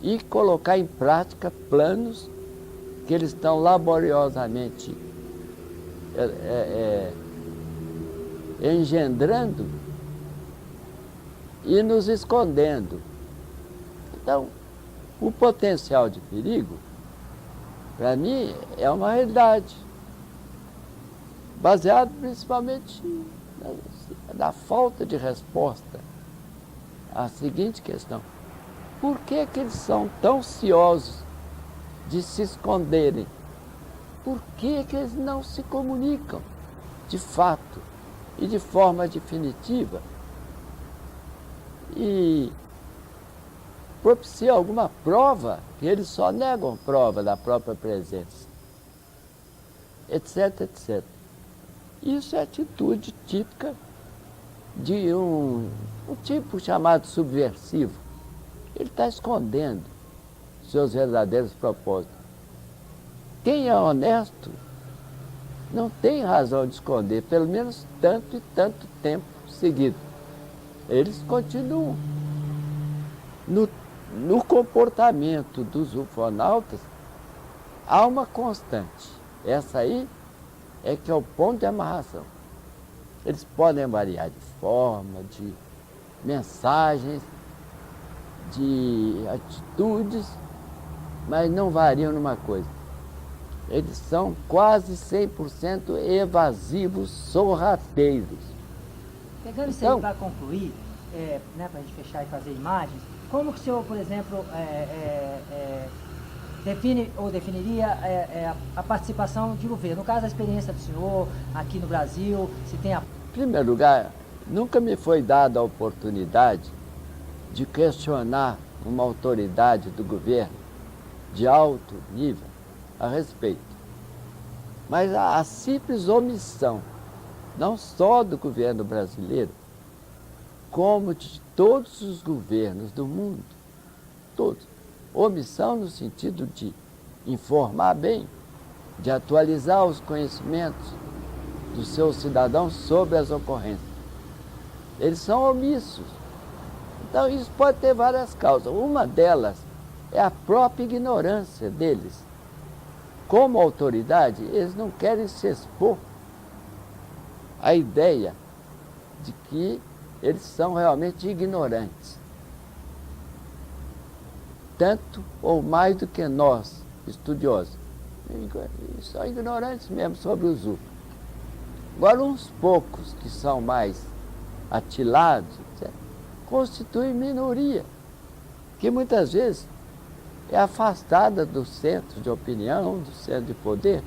e colocar em prática planos que eles estão laboriosamente engendrando e nos escondendo. Então, o potencial de perigo, para mim, é uma realidade, baseado principalmente na falta de resposta à seguinte questão: por que que eles são tão ciosos de se esconderem? Por que que eles não se comunicam de fato e de forma definitiva e propiciam alguma prova, que eles só negam prova da própria presença, etc, etc. Isso é atitude típica de um tipo chamado subversivo. Ele está escondendo seus verdadeiros propósitos. Quem é honesto não tem razão de esconder, pelo menos tanto e tanto tempo seguido. Eles continuam. No comportamento dos ufonautas, há uma constante. Essa aí é que é o ponto de amarração. Eles podem variar de forma, de mensagens, de atitudes, mas não variam numa coisa: eles são quase 100% evasivos, sorrateiros. Pegando isso aí para concluir, para a gente fechar e fazer imagens, como que o senhor, por exemplo, define ou definiria a participação de governo? No caso, a experiência do senhor aqui no Brasil, se tem a... Em primeiro lugar, nunca me foi dada a oportunidade de questionar uma autoridade do governo de alto nível a respeito. Mas a simples omissão, não só do governo brasileiro, como de todos os governos do mundo, todos, omissão no sentido de informar bem, de atualizar os conhecimentos dos seus cidadãos sobre as ocorrências. Eles são omissos. Então isso pode ter várias causas. Uma delas é a própria ignorância deles. Como autoridade, eles não querem se expor à ideia de que eles são realmente ignorantes. Tanto ou mais do que nós, estudiosos. Eles são ignorantes mesmo sobre os UFOs. Agora, uns poucos que são mais atilados, etc., constituem minoria, que muitas vezes é afastada do centro de opinião, do centro de poder,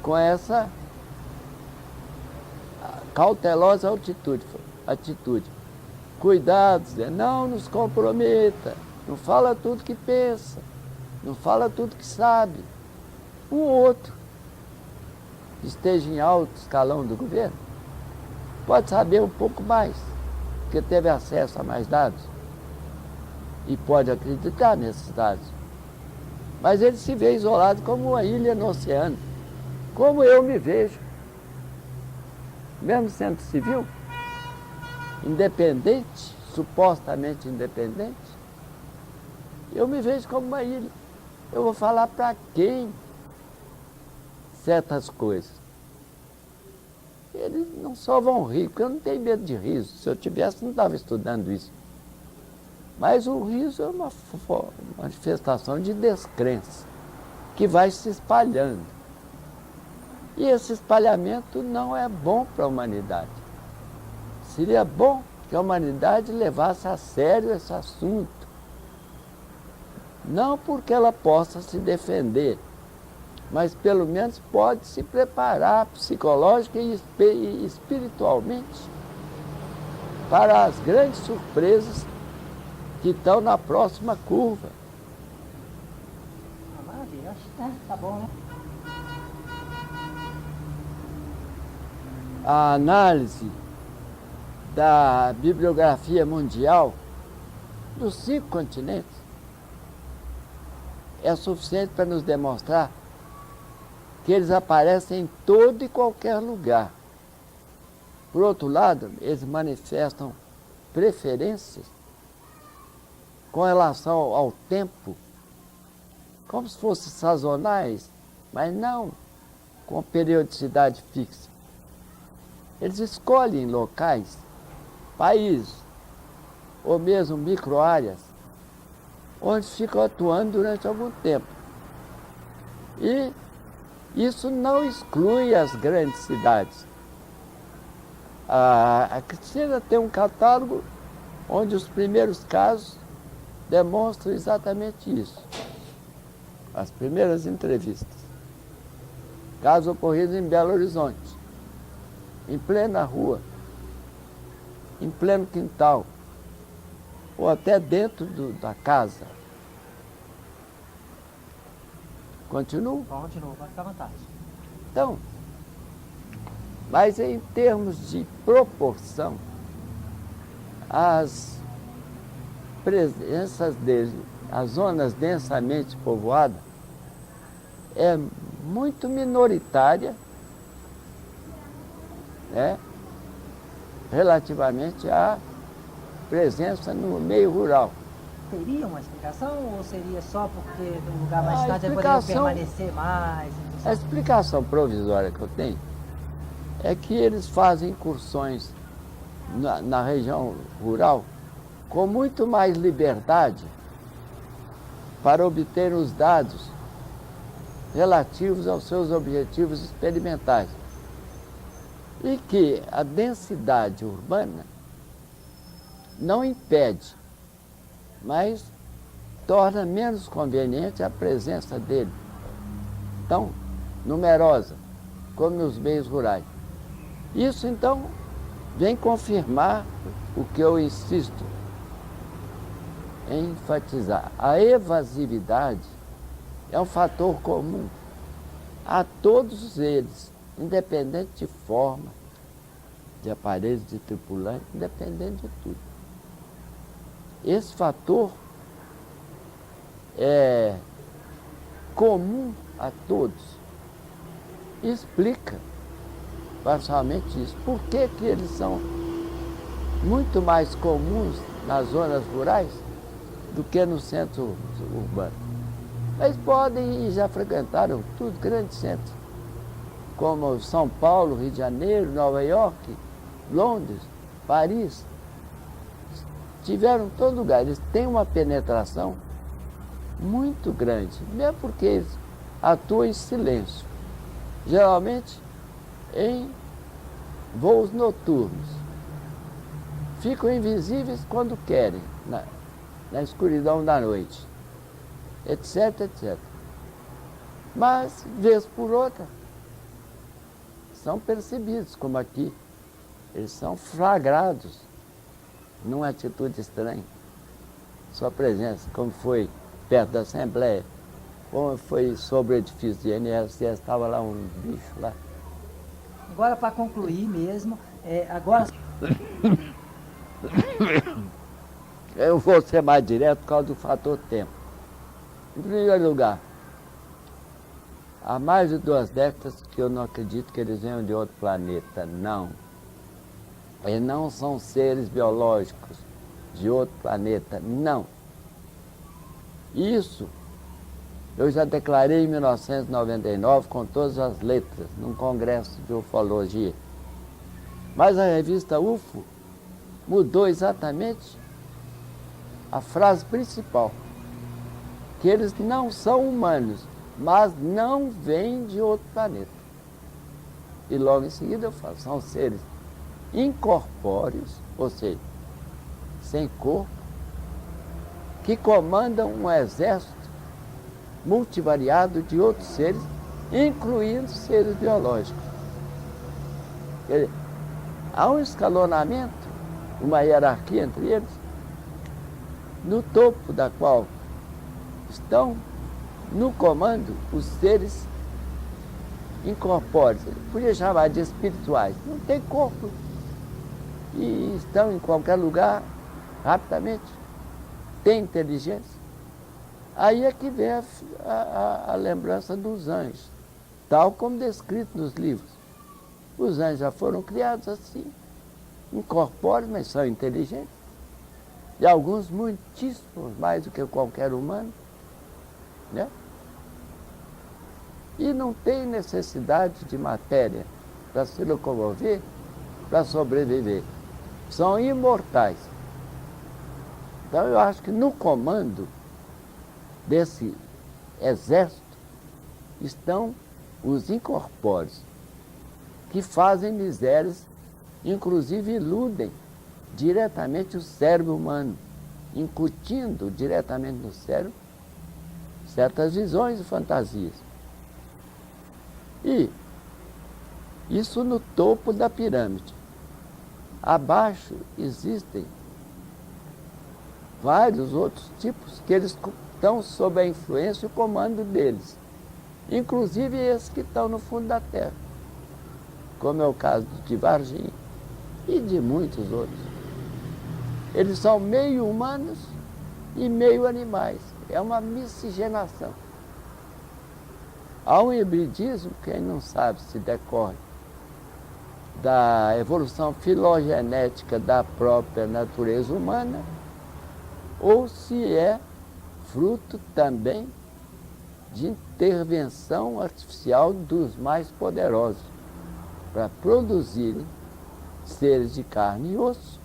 com essa cautelosa atitude. Cuidado, não nos comprometa, não fala tudo que pensa, não fala tudo que sabe. Um outro que esteja em alto escalão do governo pode saber um pouco mais, porque teve acesso a mais dados e pode acreditar nesses dados. Mas ele se vê isolado como uma ilha no oceano, como eu me vejo. Mesmo sendo civil, independente, supostamente independente, eu me vejo como uma ilha. Eu vou falar para quem certas coisas? Eles não só vão rir, porque eu não tenho medo de riso. Se eu tivesse, não estava estudando isso. Mas o riso é uma manifestação de descrença, que vai se espalhando. E esse espalhamento não é bom para a humanidade. Seria bom que a humanidade levasse a sério esse assunto. Não porque ela possa se defender, mas pelo menos pode se preparar psicológica e espiritualmente para as grandes surpresas que estão na próxima curva. Maravilha, acho que tá bom, né? A análise da bibliografia mundial dos 5 continentes é suficiente para nos demonstrar que eles aparecem em todo e qualquer lugar. Por outro lado, eles manifestam preferências com relação ao tempo, como se fossem sazonais, mas não com periodicidade fixa. Eles escolhem locais, países, ou mesmo microáreas, onde ficam atuando durante algum tempo. E isso não exclui as grandes cidades. A Cristina tem um catálogo onde os primeiros casos demonstram exatamente isso. As primeiras entrevistas. Casos ocorridos em Belo Horizonte, em plena rua, em pleno quintal, ou até dentro da casa. Continuo? Continua, pode ficar à vontade. Então, mas em termos de proporção, as presenças dele, as zonas densamente povoadas, é muito minoritária, né, relativamente à presença no meio rural. Teria uma explicação ou seria só porque no lugar mais A distante ele poderia permanecer mais? A explicação provisória que eu tenho é que eles fazem incursões na região rural com muito mais liberdade para obter os dados relativos aos seus objetivos experimentais. E que a densidade urbana não impede, mas torna menos conveniente a presença dele, tão numerosa como nos meios rurais. Isso, então, vem confirmar o que eu insisto em enfatizar. A evasividade é um fator comum a todos eles, independente de forma, de aparelhos, de tripulante, independente de tudo. Esse fator é comum a todos. Explica parcialmente isso. Por que que eles são muito mais comuns nas zonas rurais do que no centro urbano? Eles podem e já frequentaram tudo, grandes centros, como São Paulo, Rio de Janeiro, Nova York, Londres, Paris. Tiveram em todo lugar. Eles têm uma penetração muito grande, mesmo porque eles atuam em silêncio, geralmente em voos noturnos. Ficam invisíveis quando querem, na escuridão da noite, etc, etc. Mas, vez por outra, são percebidos, como aqui. Eles são flagrados numa atitude estranha. Sua presença, como foi perto da Assembleia, como foi sobre o edifício de INSS, estava lá um bicho lá. Agora, para concluir mesmo, agora... Eu vou ser mais direto por causa do fator tempo. Em primeiro lugar, há mais de 2 décadas que eu não acredito que eles venham de outro planeta, não. Eles não são seres biológicos de outro planeta, não. Isso eu já declarei em 1999 com todas as letras, num congresso de ufologia. Mas a revista UFO mudou exatamente a frase principal, que eles não são humanos, mas não vêm de outro planeta. E logo em seguida eu falo, são seres incorpóreos, ou seja, sem corpo, que comandam um exército multivariado de outros seres, incluindo seres biológicos. Quer dizer, há um escalonamento, uma hierarquia entre eles, no topo da qual estão no comando os seres incorpóreos. Ele podia chamar de espirituais. Não tem corpo. E estão em qualquer lugar rapidamente. Tem inteligência. Aí é que vem a lembrança dos anjos, tal como descrito nos livros. Os anjos já foram criados assim, incorpóreos, mas são inteligentes. E alguns muitíssimos mais do que qualquer humano, né? E não tem necessidade de matéria para se locomover, para sobreviver. São imortais. Então eu acho que no comando desse exército estão os incorpóreos, que fazem misérias, inclusive iludem diretamente o cérebro humano, incutindo diretamente no cérebro certas visões e fantasias. E isso no topo da pirâmide. Abaixo existem vários outros tipos que eles estão sob a influência e o comando deles, inclusive esses que estão no fundo da terra, como é o caso de Varginha e de muitos outros. Eles são meio humanos e meio animais, é uma miscigenação. Há um hibridismo, quem não sabe se decorre da evolução filogenética da própria natureza humana, ou se é fruto também de intervenção artificial dos mais poderosos para produzirem seres de carne e osso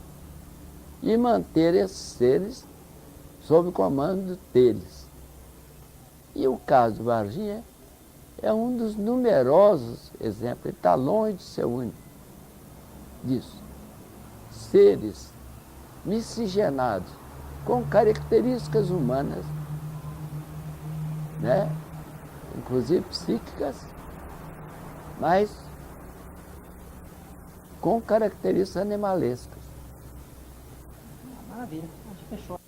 e manter esses seres sob o comando deles. E o caso do Varginha é um dos numerosos exemplos, ele está longe de ser único disso. Seres miscigenados com características humanas, né? Inclusive psíquicas, mas com características animalescas. Maravilha, a gente fechou.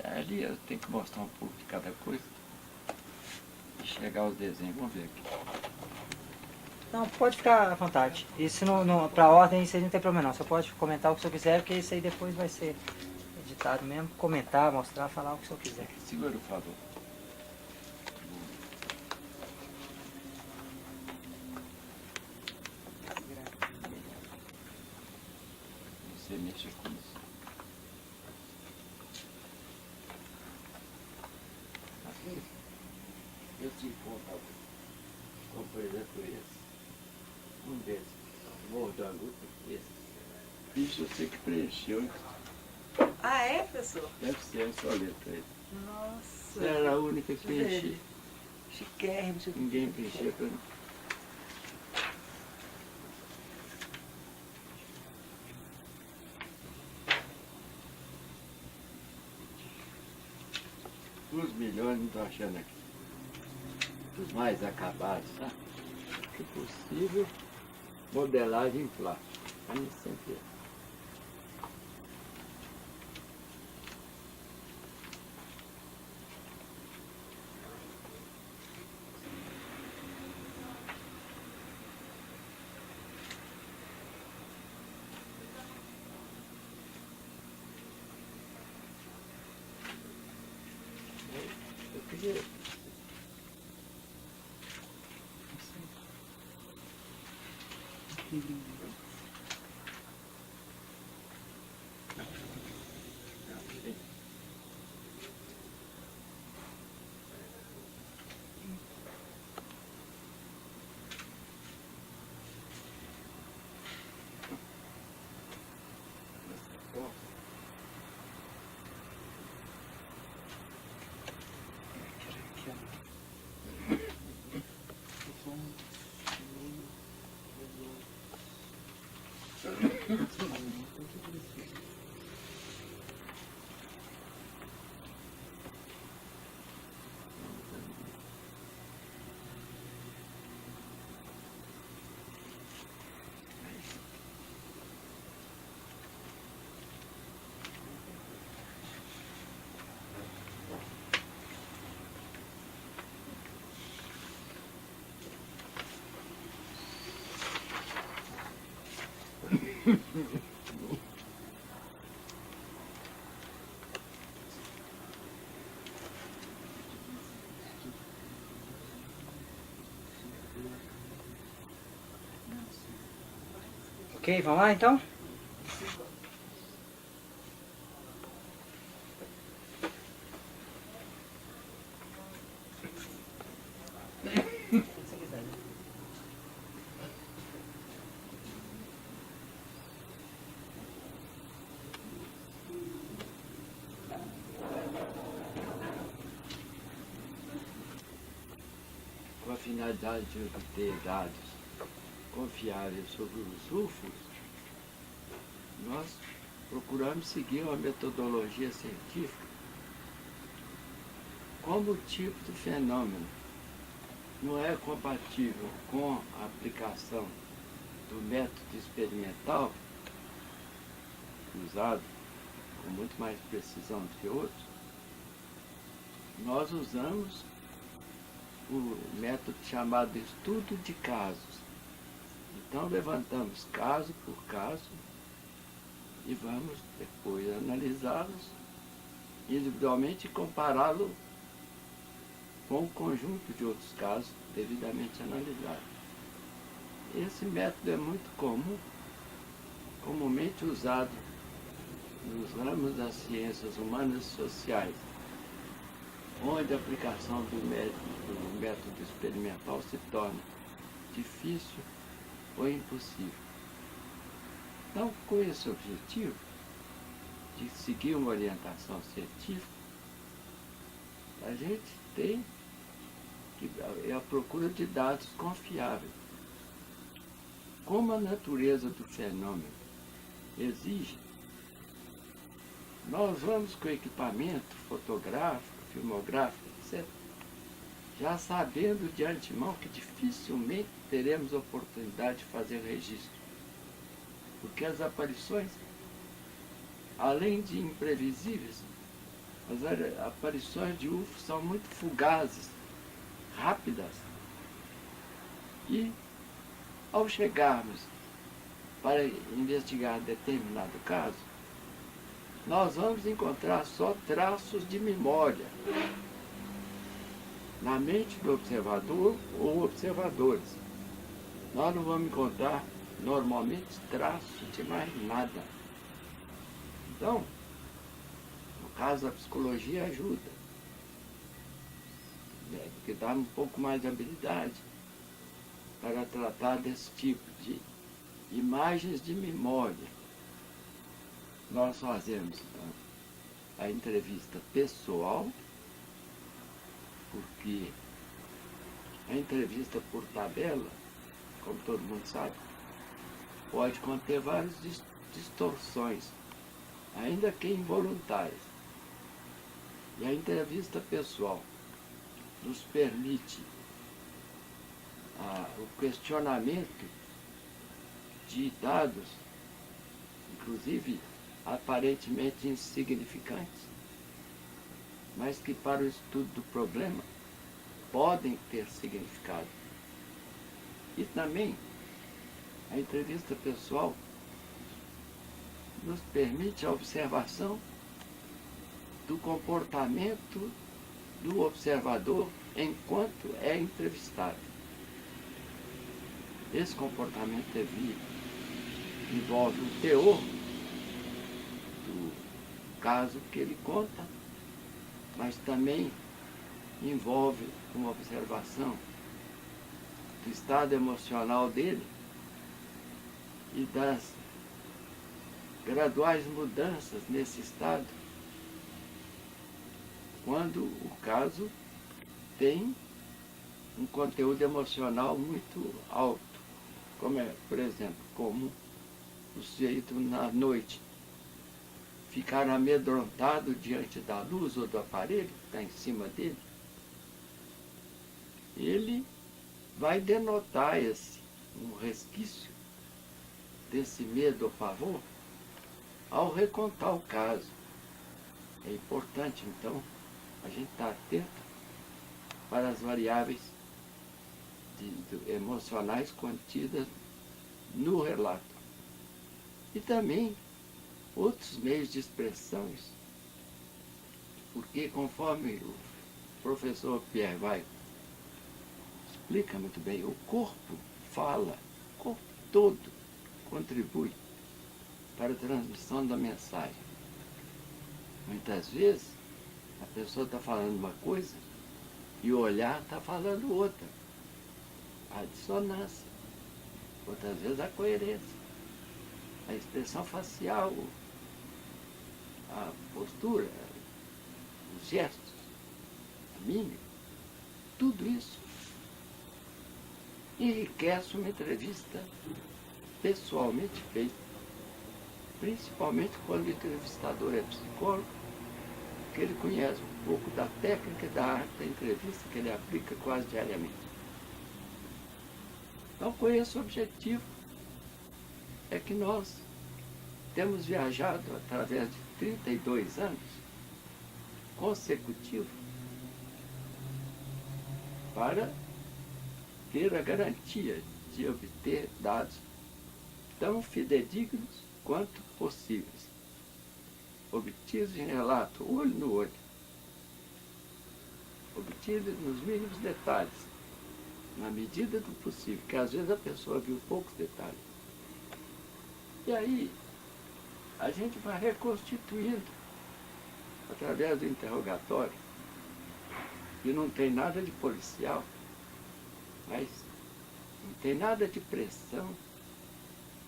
Ali eu tenho que mostrar um pouco de cada coisa e chegar aos desenhos. Vamos ver aqui. Não, pode ficar à vontade. Isso pra ordem, isso aí não tem problema não. Você pode comentar o que você quiser, porque isso aí depois vai ser editado mesmo. Comentar, mostrar, falar o que você quiser. Segura, por favor. Você mexe com isso. Eu te conto, como por exemplo esse, um desses, Morro da Luta, esse. Isso eu sei que preencheu, hein? Ah, é, professor? Deve ser essa letra aí. Nossa. Era a única que Deixa eu ver. preenchi. Chiquérrimo, seu... Ninguém mexia pra mim. Os milhões não estou achando aqui. Os mais acabados, tá? Se possível, modelagem em plástico. Aí sempre. Eu queria. Ok, vamos lá então? Com a finalidade de obter dados confiáveis sobre os UFOs, nós procuramos seguir uma metodologia científica como o tipo do fenômeno não é compatível com a aplicação do método experimental, usado com muito mais precisão do que outros, nós usamos o método chamado de estudo de casos. Então levantamos caso por caso e vamos depois analisá-los individualmente e compará-lo com um conjunto de outros casos devidamente analisados. Esse método é muito comum, comumente usado nos ramos das ciências humanas e sociais, onde a aplicação do método experimental se torna difícil ou impossível. Então, com esse objetivo de seguir uma orientação científica, a gente tem que é a procura de dados confiáveis. Como a natureza do fenômeno exige, nós vamos com equipamento fotográfico, filmográfico, etc., já sabendo de antemão que dificilmente teremos oportunidade de fazer registro. Porque as aparições, além de imprevisíveis, as aparições de UFO são muito fugazes, rápidas. E, ao chegarmos para investigar determinado caso, nós vamos encontrar só traços de memória na mente do observador ou observadores. Nós não vamos encontrar normalmente traços de mais nada. Então, no caso da psicologia ajuda, né, porque dá um pouco mais de habilidade para tratar desse tipo de imagens de memória. Nós fazemos então, a entrevista pessoal, porque A entrevista por tabela, como todo mundo sabe, pode conter várias distorções, ainda que involuntárias. E a entrevista pessoal nos permite o questionamento de dados, inclusive aparentemente insignificantes, mas que para o estudo do problema podem ter significado. E também a entrevista pessoal nos permite a observação do comportamento do observador enquanto é entrevistado. Esse comportamento envolve o teor do caso que ele conta, mas também envolve uma observação do estado emocional dele e das graduais mudanças nesse estado quando o caso tem um conteúdo emocional muito alto, como é, por exemplo, como o sujeito na noite ficar amedrontado diante da luz ou do aparelho que está em cima dele. Ele vai denotar um resquício desse medo ou pavor ao recontar o caso. É importante, então, a gente estar atento para as variáveis emocionais contidas no relato. E também outros meios de expressões, porque conforme o professor Pierre Weil explica muito bem, o corpo fala, o corpo todo contribui para a transmissão da mensagem. Muitas vezes a pessoa está falando uma coisa e o olhar está falando outra. A dissonância, outras vezes a coerência, a expressão facial, a postura, os gestos, a mímica, tudo isso enriquece uma entrevista pessoalmente feita, principalmente quando o entrevistador é psicólogo, que ele conhece um pouco da técnica e da arte da entrevista que ele aplica quase diariamente. Então, com esse objetivo, é que nós temos viajado através de 32 anos consecutivos para ter a garantia de obter dados tão fidedignos quanto possíveis, obtidos em relato, olho no olho, obtidos nos mínimos detalhes, na medida do possível, que às vezes a pessoa viu poucos detalhes. E aí, a gente vai reconstituindo, através do interrogatório, e não tem nada de policial, mas não tem nada de pressão,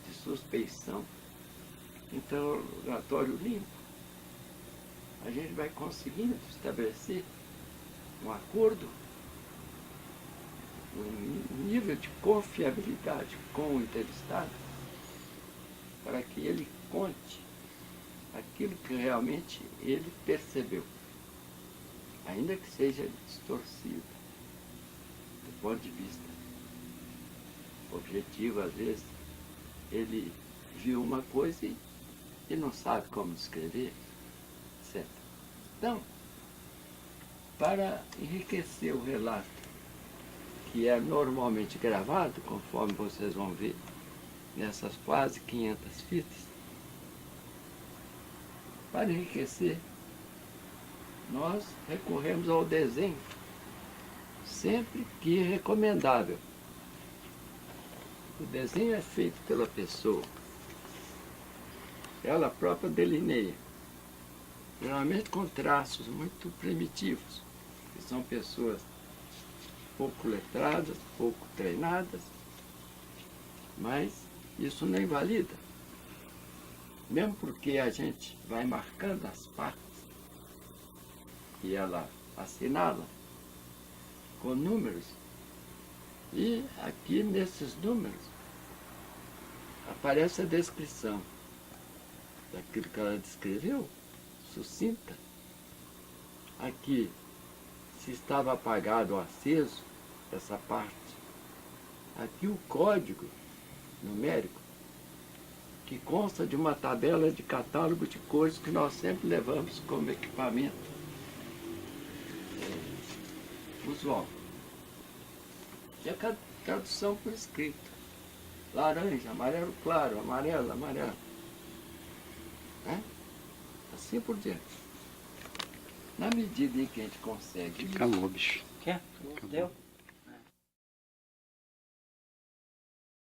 de suspeição, interrogatório limpo. A gente vai conseguindo estabelecer um acordo, um nível de confiabilidade com o entrevistado, para que ele conte aquilo que realmente ele percebeu, ainda que seja distorcido do ponto de vista objetivo. Às vezes ele viu uma coisa e não sabe como descrever, etc. Então, para enriquecer o relato, que é normalmente gravado, conforme vocês vão ver nessas quase 500 fitas, para enriquecer, nós recorremos ao desenho, sempre que recomendável. O desenho é feito pela pessoa, ela própria delineia, geralmente com traços muito primitivos, que são pessoas pouco letradas, pouco treinadas, mas isso não invalida, mesmo porque a gente vai marcando as partes e ela assinala com números, E aqui nesses números aparece a descrição daquilo que ela descreveu, sucinta. Aqui, se estava apagado ou aceso, essa parte. Aqui o código numérico, que consta de uma tabela de catálogo de cores que nós sempre levamos como equipamento usual. E a tradução por escrito. Laranja, amarelo claro, amarelo, amarelo. Né? Assim por diante. Na medida em que a gente consegue... Acabou, bicho. Quer? Deu?